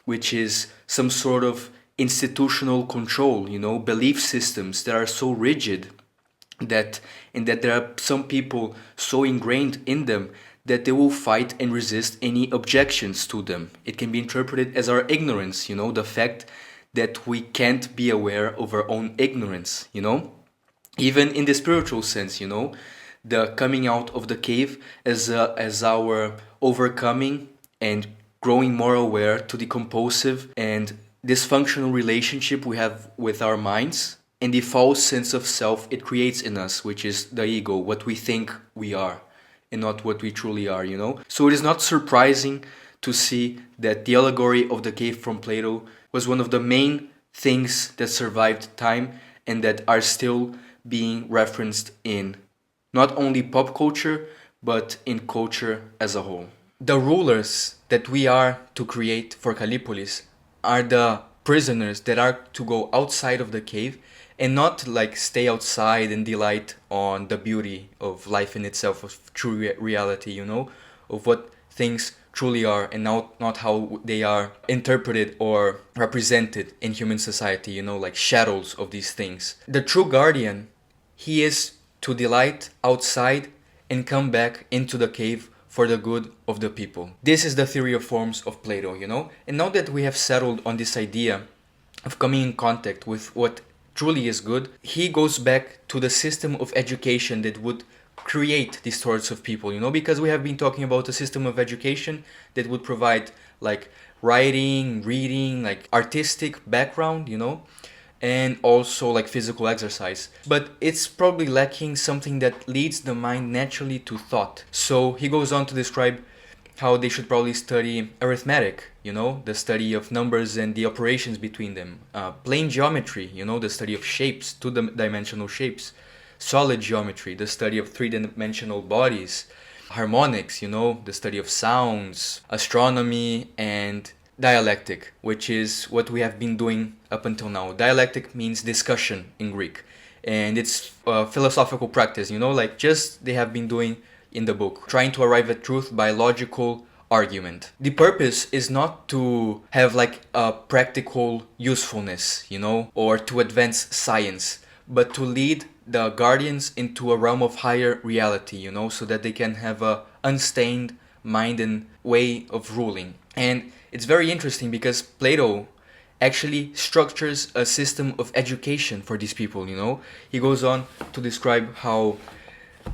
Speaker 1: which is some sort of institutional control, you know, belief systems that are so rigid that there are some people so ingrained in them that they will fight and resist any objections to them. It can be interpreted as our ignorance, you know, the fact that we can't be aware of our own ignorance, you know. Even in the spiritual sense, you know, the coming out of the cave as our overcoming and growing more aware to the compulsive and dysfunctional relationship we have with our minds and the false sense of self it creates in us, which is the ego, what we think we are and not what we truly are, you know. So it is not surprising to see that the allegory of the cave from Plato was one of the main things that survived time and that are still being referenced in not only pop culture but in culture as a whole. The rulers that we are to create for Callipolis are the prisoners that are to go outside of the cave and not like stay outside and delight on the beauty of life in itself, of true reality, you know, of what things truly are and not how they are interpreted or represented in human society, you know, like shadows of these things. The true guardian, he is to delight outside and come back into the cave for the good of the people. This is the theory of forms of Plato, you know? And now that we have settled on this idea of coming in contact with what truly is good, he goes back to the system of education that would create these sorts of people, you know, because we have been talking about a system of education that would provide like writing, reading, like artistic background, you know, and also like physical exercise. But it's probably lacking something that leads the mind naturally to thought. So he goes on to describe how they should probably study arithmetic, you know, the study of numbers and the operations between them. Plane geometry, you know, the study of shapes, two-dimensional shapes. Solid geometry, the study of three-dimensional bodies. Harmonics, you know, the study of sounds. Astronomy and dialectic, which is what we have been doing up until now. Dialectic means discussion in Greek. And it's philosophical practice, you know, like just they have been doing in the book, trying to arrive at truth by logical argument. The purpose is not to have like a practical usefulness, you know, or to advance science, but to lead the guardians into a realm of higher reality, you know, so that they can have a unstained mind and way of ruling. And it's very interesting because Plato actually structures a system of education for these people, you know? He goes on to describe how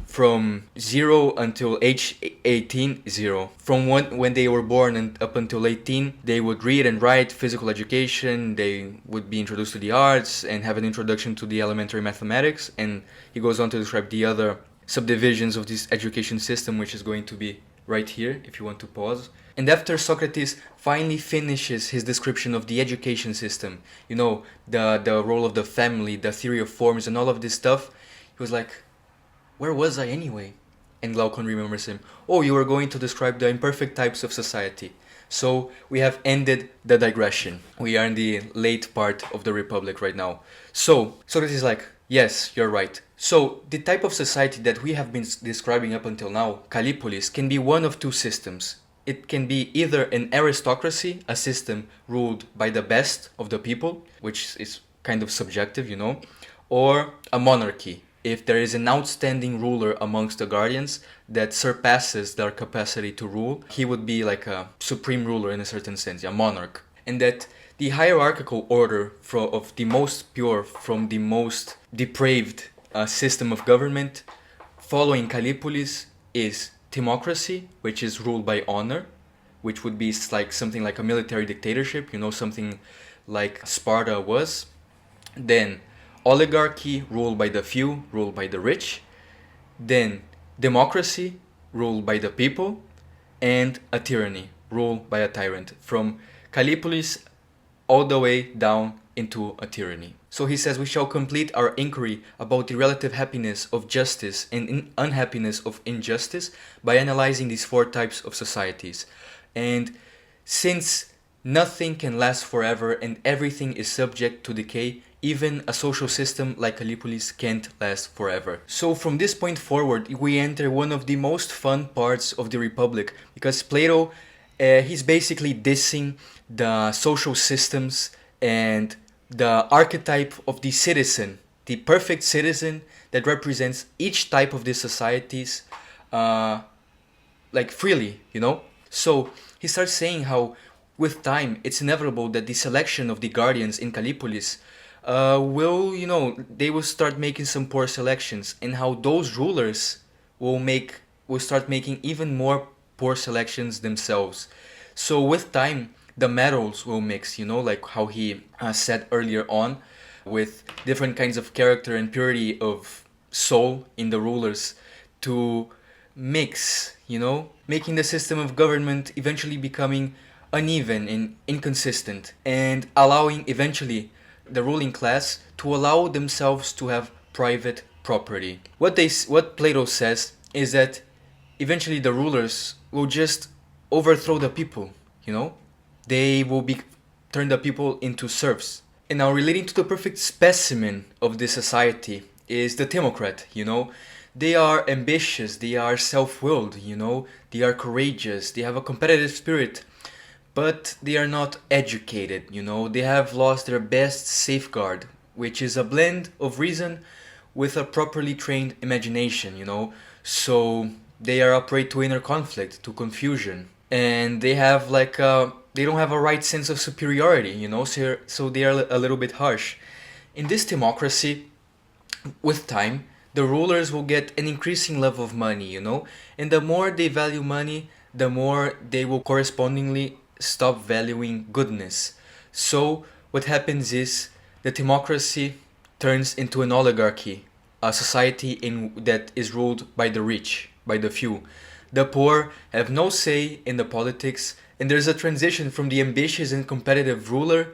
Speaker 1: from 0 until age 18, 0. From when they were born and up until 18, they would read and write, physical education, they would be introduced to the arts and have an introduction to the elementary mathematics. And he goes on to describe the other subdivisions of this education system, which is going to be right here, if you want to pause. And after Socrates finally finishes his description of the education system, you know, the role of the family, the theory of forms, and all of this stuff, he was like, where was I anyway? And Glaucon remembers him. Oh, you were going to describe the imperfect types of society. So we have ended the digression. We are in the late part of the Republic right now. So Socrates is like, yes, you're right. So the type of society that we have been describing up until now, Callipolis, can be one of two systems. It can be either an aristocracy, a system ruled by the best of the people, which is kind of subjective, you know, or a monarchy, if there is an outstanding ruler amongst the guardians that surpasses their capacity to rule, he would be like a supreme ruler in a certain sense, a monarch. And that the hierarchical order of the most pure from the most depraved system of government following Callipolis is timocracy, which is ruled by honor, which would be like something like a military dictatorship, you know, something like Sparta was. Then oligarchy, ruled by the few, ruled by the rich. Then democracy, ruled by the people. And a tyranny, ruled by a tyrant. From Callipolis all the way down into a tyranny. So he says we shall complete our inquiry about the relative happiness of justice and unhappiness of injustice by analyzing these four types of societies. And since nothing can last forever and everything is subject to decay, even a social system like Callipolis can't last forever. So from this point forward, we enter one of the most fun parts of the Republic, because Plato, he's basically dissing the social systems and the archetype of the citizen, the perfect citizen that represents each type of these societies like freely, you know? So he starts saying how with time it's inevitable that the selection of the guardians in Callipolis will, you know, they will start making some poor selections, and how those rulers will start making even more poor selections themselves. So with time, the metals will mix, you know, like how he said earlier on, with different kinds of character and purity of soul in the rulers to mix, you know, making the system of government eventually becoming uneven and inconsistent, and allowing eventually the ruling class to allow themselves to have private property. What Plato says is that eventually the rulers will just overthrow the people, you know? They will turn the people into serfs. And now relating to the perfect specimen of this society is the Timocrat, you know? They are ambitious, they are self-willed, you know? They are courageous, they have a competitive spirit, but they are not educated, you know? They have lost their best safeguard, which is a blend of reason with a properly trained imagination, you know? So they are a prey to inner conflict, to confusion, and they have they don't have a right sense of superiority, you know? So they are a little bit harsh. In this democracy, with time, the rulers will get an increasing level of money, you know? And the more they value money, the more they will correspondingly stop valuing goodness. So what happens is the democracy turns into an oligarchy, a society that is ruled by the rich, by the few. The poor have no say in the politics, and there's a transition from the ambitious and competitive ruler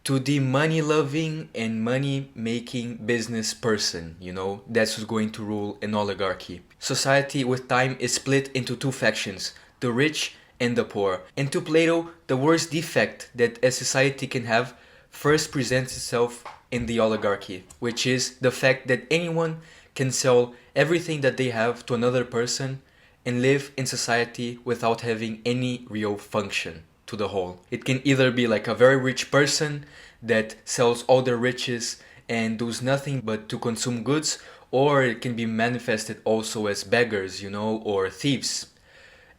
Speaker 1: to the money-loving and money-making business person, you know? That's who's going to rule an oligarchy. Society with time is split into two factions, the rich and the poor. And to Plato, the worst defect that a society can have first presents itself in the oligarchy, which is the fact that anyone can sell everything that they have to another person and live in society without having any real function to the whole. It can either be like a very rich person that sells all their riches and does nothing but to consume goods, or it can be manifested also as beggars, you know, or thieves.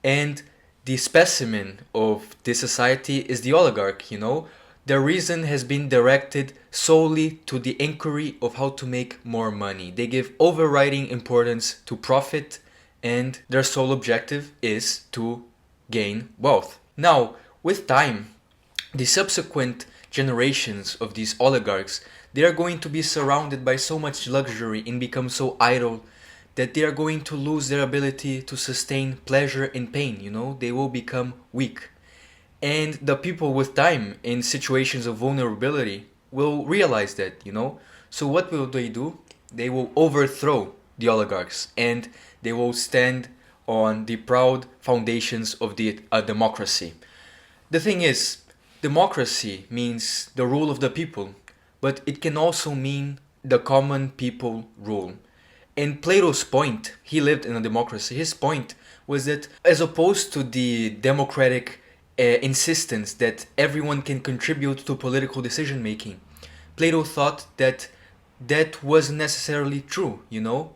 Speaker 1: And the specimen of this society is the oligarch, you know. Their reason has been directed solely to the inquiry of how to make more money. They give overriding importance to profit, and their sole objective is to gain wealth. Now, with time, the subsequent generations of these oligarchs, they are going to be surrounded by so much luxury and become so idle that they are going to lose their ability to sustain pleasure and pain, you know. They will become weak. And the people with time in situations of vulnerability will realize that, you know. So what will they do? They will overthrow the oligarchs, and they will stand on the proud foundations of the democracy. The thing is, democracy means the rule of the people, but it can also mean the common people rule. And Plato's point, he lived in a democracy, his point was that as opposed to the democratic insistence that everyone can contribute to political decision making, Plato thought that that wasn't necessarily true, you know?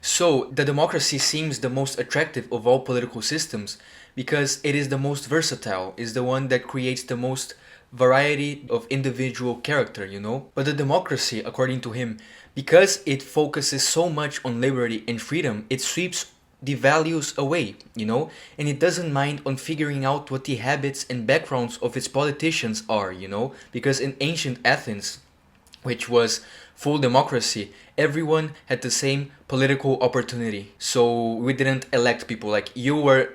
Speaker 1: So, the democracy seems the most attractive of all political systems because it is the most versatile, is the one that creates the most variety of individual character, you know? But the democracy, according to him, because it focuses so much on liberty and freedom, it sweeps the values away, you know? And it doesn't mind on figuring out what the habits and backgrounds of its politicians are, you know? Because in ancient Athens, which was full democracy, everyone had the same political opportunity. So we didn't elect people like you were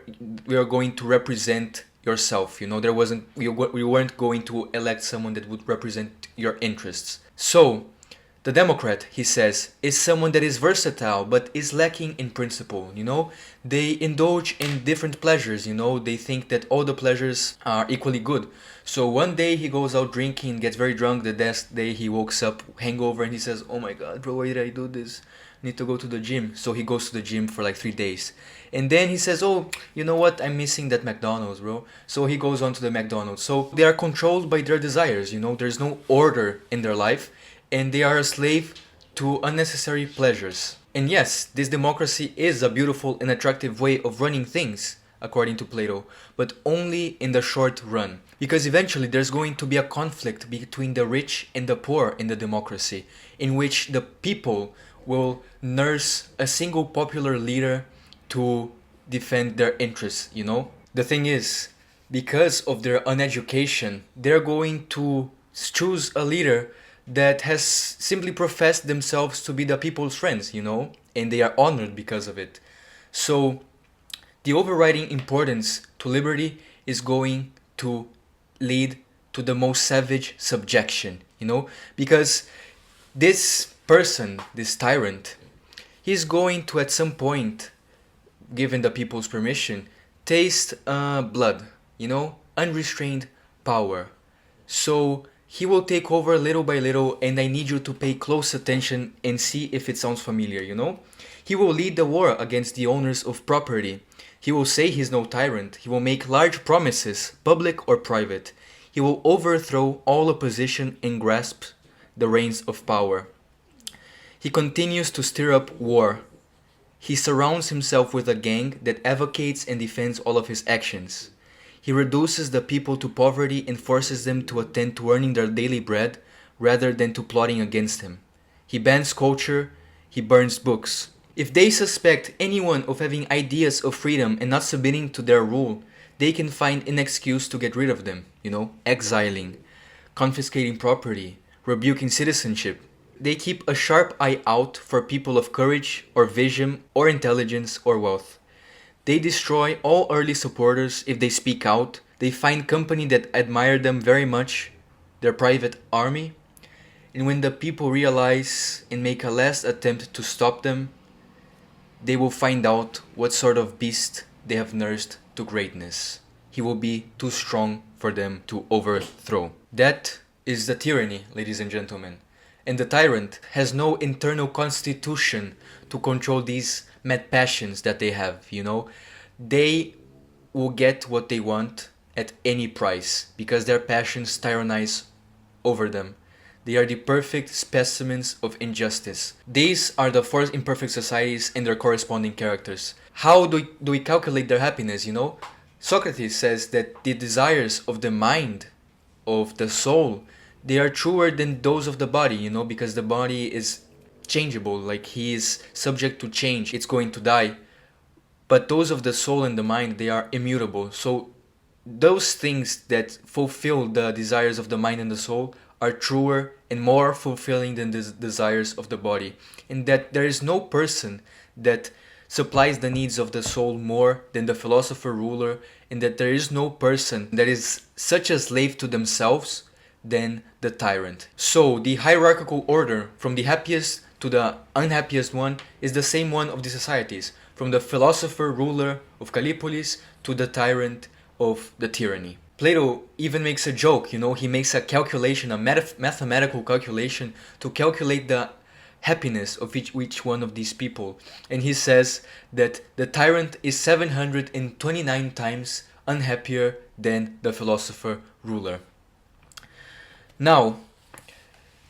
Speaker 1: going to represent yourself, you know. There wasn't you weren't going to elect someone that would represent your interests. So the Democrat, he says, is someone that is versatile but is lacking in principle, you know? They indulge in different pleasures, you know? They think that all the pleasures are equally good. So one day he goes out drinking, gets very drunk. The next day he wakes up hangover and he says, "Oh my god, bro, why did I do this? I need to go to the gym." So he goes to the gym for like 3 days. And then he says, "Oh, you know what? I'm missing that McDonald's, bro." So he goes on to the McDonald's. So they are controlled by their desires, you know? There's no order in their life, and they are a slave to unnecessary pleasures. And yes, this democracy is a beautiful and attractive way of running things, according to Plato, but only in the short run. Because eventually there's going to be a conflict between the rich and the poor in the democracy, in which the people will nurse a single popular leader to defend their interests, you know? The thing is, because of their uneducation, they're going to choose a leader that has simply professed themselves to be the people's friends, you know, and they are honored because of it. So, the overriding importance to liberty is going to lead to the most savage subjection, you know, because this person, this tyrant, he's going to at some point, given the people's permission, taste blood, you know, unrestrained power. So he will take over little by little, and I need you to pay close attention and see if it sounds familiar, you know? He will lead the war against the owners of property. He will say he's no tyrant. He will make large promises, public or private. He will overthrow all opposition and grasp the reins of power. He continues to stir up war. He surrounds himself with a gang that advocates and defends all of his actions. He reduces the people to poverty and forces them to attend to earning their daily bread rather than to plotting against him. He bans culture, he burns books. If they suspect anyone of having ideas of freedom and not submitting to their rule, they can find an excuse to get rid of them, you know, exiling, confiscating property, rebuking citizenship. They keep a sharp eye out for people of courage or vision or intelligence or wealth. They destroy all early supporters if they speak out. They find company that admire them very much, their private army. And when the people realize and make a last attempt to stop them, they will find out what sort of beast they have nursed to greatness. He will be too strong for them to overthrow. That is the tyranny, ladies and gentlemen. And the tyrant has no internal constitution to control these mad passions that they have, you know. They will get what they want at any price because their passions tyrannize over them. They are the perfect specimens of injustice. These are the four imperfect societies and their corresponding characters. how do we calculate their happiness, you know? Socrates says that the desires of the mind, of the soul, they are truer than those of the body, you know, because the body is changeable, like he is subject to change, it's going to die. But those of the soul and the mind, they are immutable. So those things that fulfill the desires of the mind and the soul are truer and more fulfilling than the desires of the body. And that there is no person that supplies the needs of the soul more than the philosopher ruler, and that there is no person that is such a slave to themselves than the tyrant. So the hierarchical order from the happiest to the unhappiest one is the same one of the societies, from the philosopher ruler of Callipolis to the tyrant of the tyranny. Plato even makes a joke, you know, he makes a calculation, a mathematical calculation to calculate the happiness of each one of these people. And he says that the tyrant is 729 times unhappier than the philosopher ruler. Now,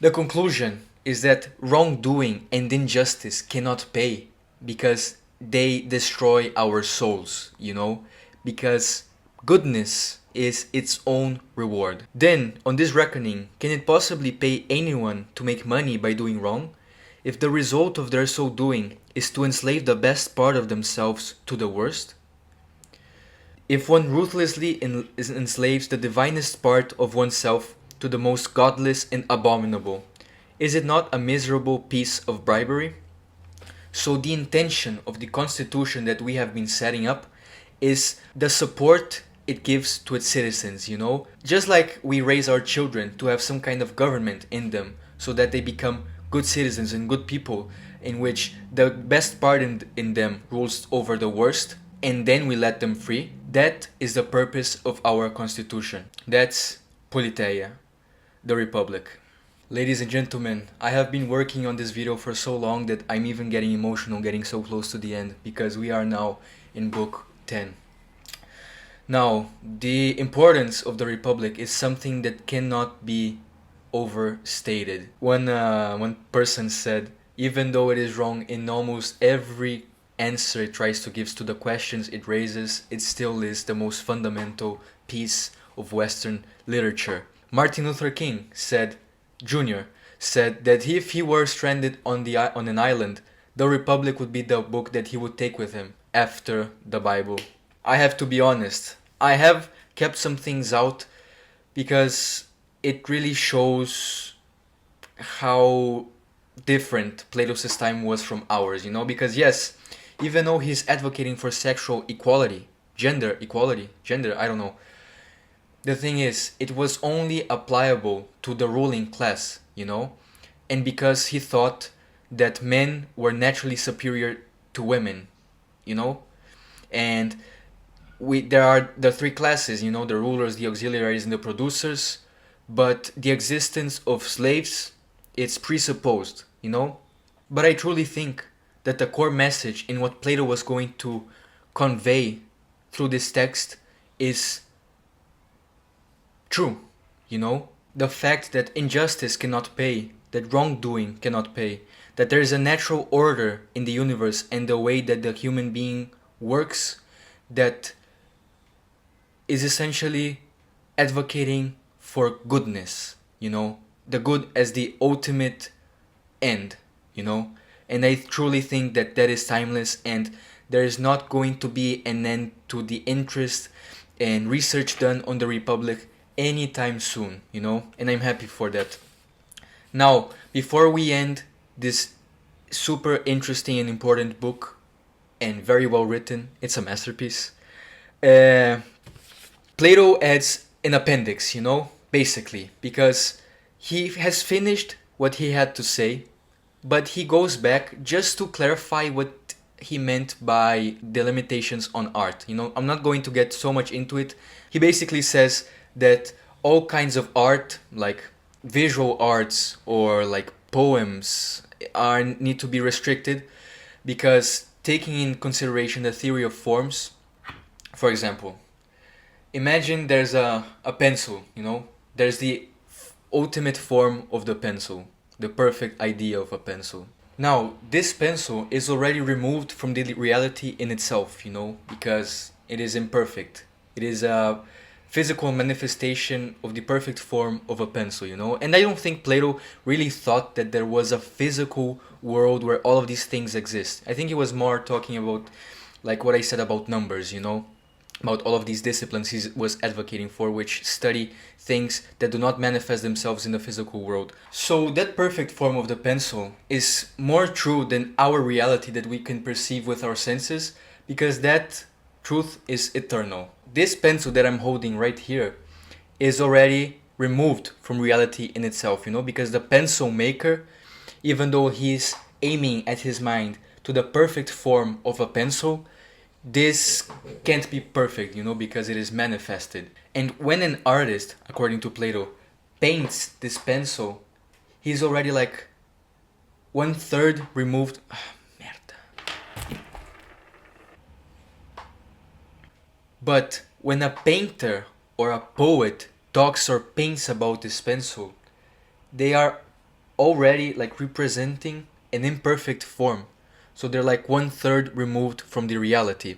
Speaker 1: the conclusion is that wrongdoing and injustice cannot pay because they destroy our souls, you know, because goodness is its own reward. Then, on this reckoning, can it possibly pay anyone to make money by doing wrong, if the result of their so doing is to enslave the best part of themselves to the worst? If one ruthlessly enslaves the divinest part of oneself to the most godless and abominable, is it not a miserable piece of bribery? So the intention of the constitution that we have been setting up is the support it gives to its citizens, you know? Just like we raise our children to have some kind of government in them so that they become good citizens and good people, in which the best part in them rules over the worst, and then we let them free. That is the purpose of our constitution. That's Politeia, the Republic. Ladies and gentlemen, I have been working on this video for so long that I'm even getting emotional getting so close to the end, because we are now in book 10. Now, the importance of the Republic is something that cannot be overstated. One person said, even though it is wrong in almost every answer it tries to give to the questions it raises, it still is the most fundamental piece of Western literature. Martin Luther King Jr. said that if he were stranded on an island, the Republic would be the book that he would take with him after the Bible. I have to be honest, I have kept some things out because it really shows how different Plato's time was from ours, you know? Because yes, even though he's advocating for sexual equality, gender, I don't know. The thing is, it was only applicable to the ruling class, you know? And because he thought that men were naturally superior to women, you know? And there are the three classes, you know, the rulers, the auxiliaries, and the producers. But the existence of slaves, it's presupposed, you know? But I truly think that the core message in what Plato was going to convey through this text is true, you know? The fact that injustice cannot pay, that wrongdoing cannot pay, that there is a natural order in the universe and the way that the human being works that is essentially advocating for goodness, you know? The good as the ultimate end, you know? And I truly think that that is timeless, and there is not going to be an end to the interest and research done on the Republic anytime soon, you know? And I'm happy for that. Now, before we end this super interesting and important book, and very well written, it's a masterpiece, Plato adds an appendix, you know, basically, because he has finished what he had to say, but he goes back just to clarify what he meant by the limitations on art. You know, I'm not going to get so much into it. He basically says that all kinds of art, like visual arts or like poems, need to be restricted because taking in consideration the theory of forms, for example, imagine there's a pencil, you know, there's the ultimate form of the pencil, the perfect idea of a pencil. Now, this pencil is already removed from the reality in itself, because it is imperfect. It is a physical manifestation of the perfect form of a pencil. And I don't think Plato really thought that there was a physical world where all of these things exist. I think he was more talking about, like what I said about numbers, about all of these disciplines he was advocating for, which study things that do not manifest themselves in the physical world. So that perfect form of the pencil is more true than our reality that we can perceive with our senses, because that truth is eternal. This pencil that I'm holding right here is already removed from reality in itself, because the pencil maker, even though he's aiming at his mind to the perfect form of a pencil, this can't be perfect, because it is manifested. And when an artist, according to Plato, paints this pencil, he's already like 1/3 removed. Merda. But when a painter or a poet talks or paints about this pencil, they are already like representing an imperfect form. So they're like 1/3 removed from the reality.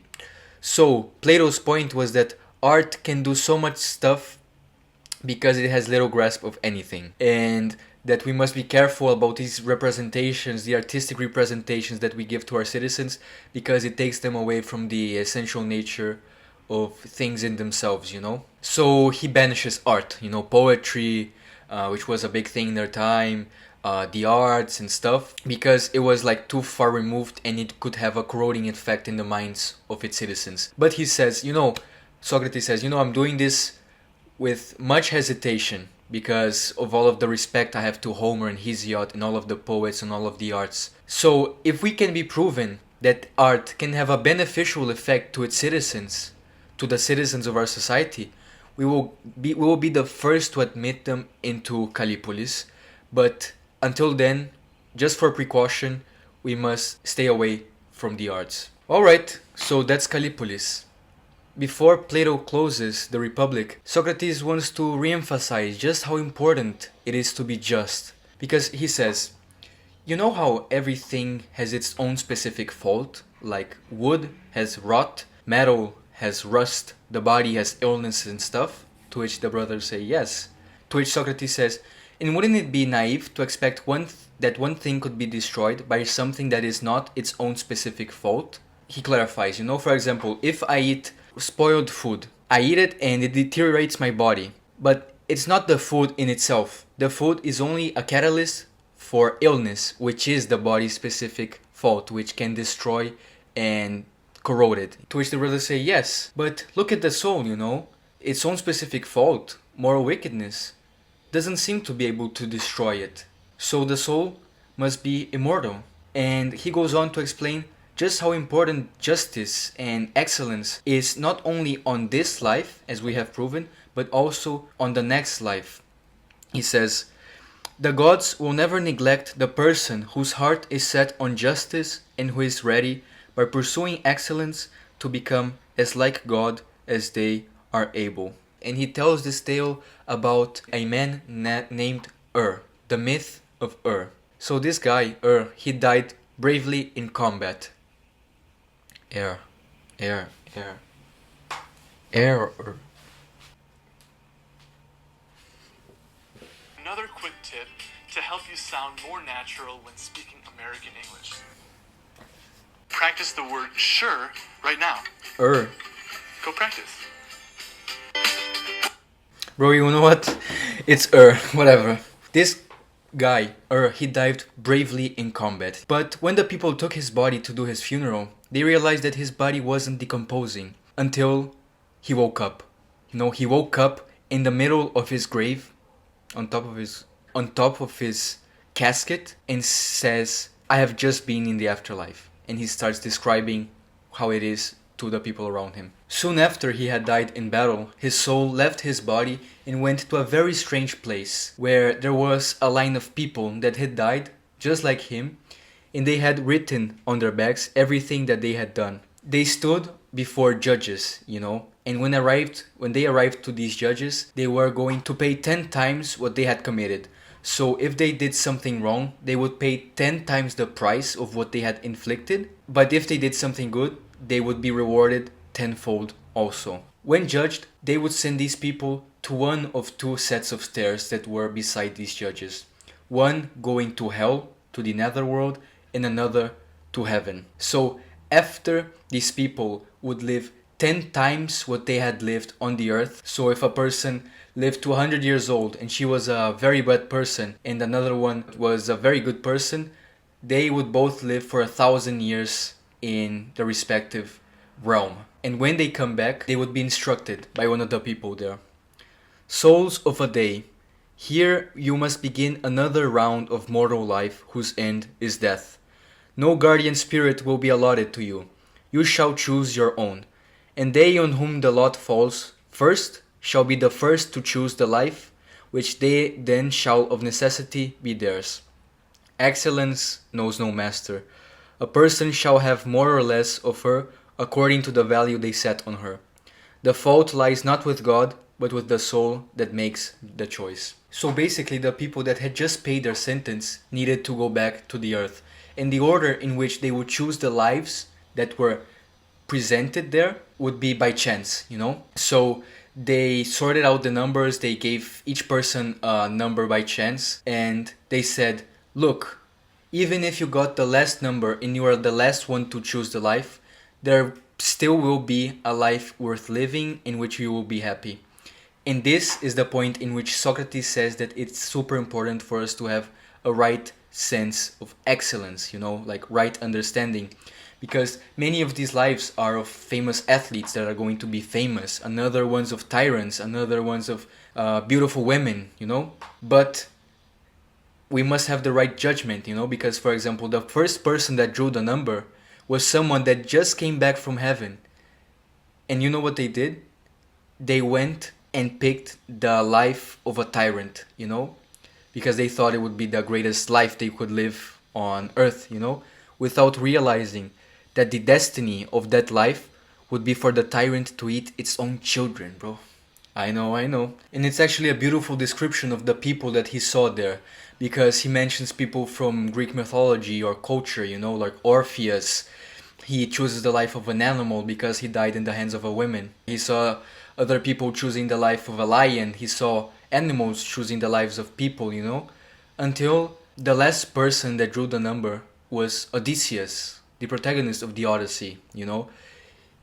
Speaker 1: So Plato's point was that art can do so much stuff because it has little grasp of anything. And that we must be careful about these representations, the artistic representations that we give to our citizens, because it takes them away from the essential nature of things in themselves. So he banishes art, poetry, which was a big thing in their time, the arts and stuff, because it was like too far removed and it could have a corroding effect in the minds of its citizens. But he says, Socrates says, I'm doing this with much hesitation because of all of the respect I have to Homer and Hesiod and all of the poets and all of the arts. So if we can be proven that art can have a beneficial effect to its citizens, to the citizens of our society, we will be the first to admit them into Callipolis. But until then, just for precaution, we must stay away from the arts. Alright, so that's Callipolis. Before Plato closes the Republic, Socrates wants to re-emphasize just how important it is to be just. Because he says, you know how everything has its own specific fault? Like wood has rot, metal has rust, the body has illness and stuff? To which the brothers say yes. To which Socrates says, and wouldn't it be naive to expect that one thing could be destroyed by something that is not its own specific fault? He clarifies, for example, if I eat spoiled food, I eat it and it deteriorates my body. But it's not the food in itself. The food is only a catalyst for illness, which is the body's specific fault, which can destroy and corrode it. To which the brothers say, yes, but look at the soul, its own specific fault, moral wickedness, doesn't seem to be able to destroy it. So the soul must be immortal. And he goes on to explain just how important justice and excellence is not only on this life, as we have proven, but also on the next life. He says, the gods will never neglect the person whose heart is set on justice and who is ready, by pursuing excellence, to become as like God as they are able. And he tells this tale about a man named the myth of So this guy, he died bravely in combat. Air.
Speaker 4: Another quick tip to help you sound more natural when speaking American English. Practice the word sure right now. Go practice.
Speaker 1: Bro, you know what? It's whatever. This guy, he died bravely in combat. But when the people took his body to do his funeral, they realized that his body wasn't decomposing until he woke up. He woke up in the middle of his grave, on top of his casket, and says, I have just been in the afterlife. And he starts describing how it is to the people around him. Soon after he had died in battle, his soul left his body and went to a very strange place where there was a line of people that had died just like him, and they had written on their backs everything that they had done. They stood before judges, and when they arrived to these judges, they were going to pay 10 times what they had committed. So if they did something wrong, they would pay 10 times the price of what they had inflicted. But if they did something good, they would be rewarded tenfold also. When judged, they would send these people to one of two sets of stairs that were beside these judges. One going to hell, to the netherworld, and another to heaven. So after these people would live 10 times what they had lived on the earth. So if a person lived to 100 years old and she was a very bad person and another one was a very good person, they would both live for 1,000 years in the respective realm. And when they come back, they would be instructed by one of the people there. Souls of a day, here you must begin another round of mortal life whose end is death. No guardian spirit will be allotted to you. You shall choose your own. And they on whom the lot falls first shall be the first to choose the life, which they then shall of necessity be theirs. Excellence knows no master. A person shall have more or less of her according to the value they set on her. The fault lies not with God, but with the soul that makes the choice. So basically, the people that had just paid their sentence needed to go back to the earth. And the order in which they would choose the lives that were presented there would be by chance, you know? So they sorted out the numbers, they gave each person a number by chance, and they said, look, even if you got the last number and you are the last one to choose the life, there still will be a life worth living in which you will be happy. And this is the point in which Socrates says that it's super important for us to have a right sense of excellence, you know, like right understanding. Because many of these lives are of famous athletes that are going to be famous, another ones of tyrants, another ones of beautiful women, you know. But we must have the right judgment, you know, because, for example, the first person that drew the number was someone that just came back from heaven. And you know what they did? They went and picked the life of a tyrant, you know, because they thought it would be the greatest life they could live on earth, you know, without realizing that the destiny of that life would be for the tyrant to eat its own children, bro. I know. And it's actually a beautiful description of the people that he saw there, because he mentions people from Greek mythology or culture, you know, like Orpheus. He chooses the life of an animal because he died in the hands of a woman. He saw other people choosing the life of a lion. He saw animals choosing the lives of people, you know, until the last person that drew the number was Odysseus, the protagonist of the Odyssey, you know.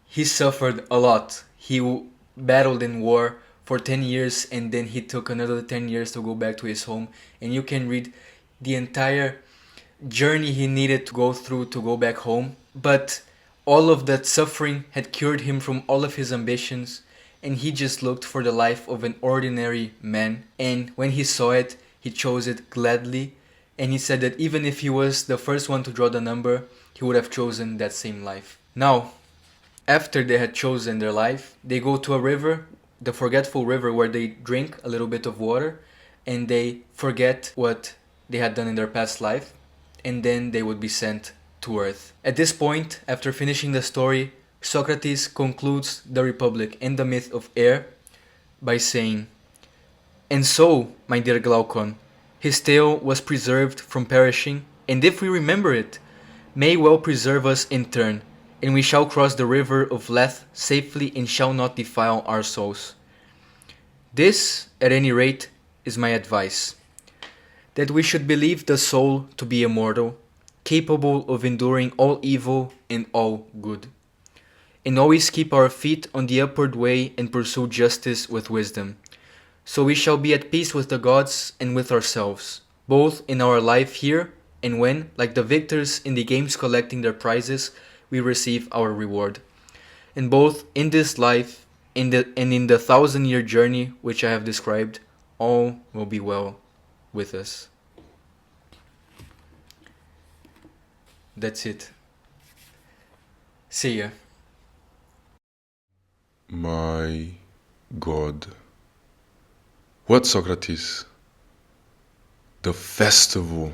Speaker 1: He suffered a lot. He battled in war for 10 years and then he took another 10 years to go back to his home. And you can read the entire journey he needed to go through to go back home. But all of that suffering had cured him from all of his ambitions, and he just looked for the life of an ordinary man. And when he saw it, he chose it gladly. And he said that even if he was the first one to draw the number, he would have chosen that same life. Now, after they had chosen their life, they go to a river, the forgetful river, where they drink a little bit of water and they forget what they had done in their past life, and then they would be sent to earth. At this point, after finishing the story, Socrates concludes the Republic and the myth of air by saying, "And so, my dear Glaucon, his tale was preserved from perishing, and if we remember it, may well preserve us in turn, and we shall cross the river of Lethe safely and shall not defile our souls. This, at any rate, is my advice, that we should believe the soul to be immortal, capable of enduring all evil and all good, and always keep our feet on the upward way and pursue justice with wisdom. So we shall be at peace with the gods and with ourselves, both in our life here and when, like the victors in the games collecting their prizes, we receive our reward. And both in this life and in the 1,000-year journey which I have described, all will be well with us." That's it. See ya.
Speaker 2: My God. What, Socrates? The festival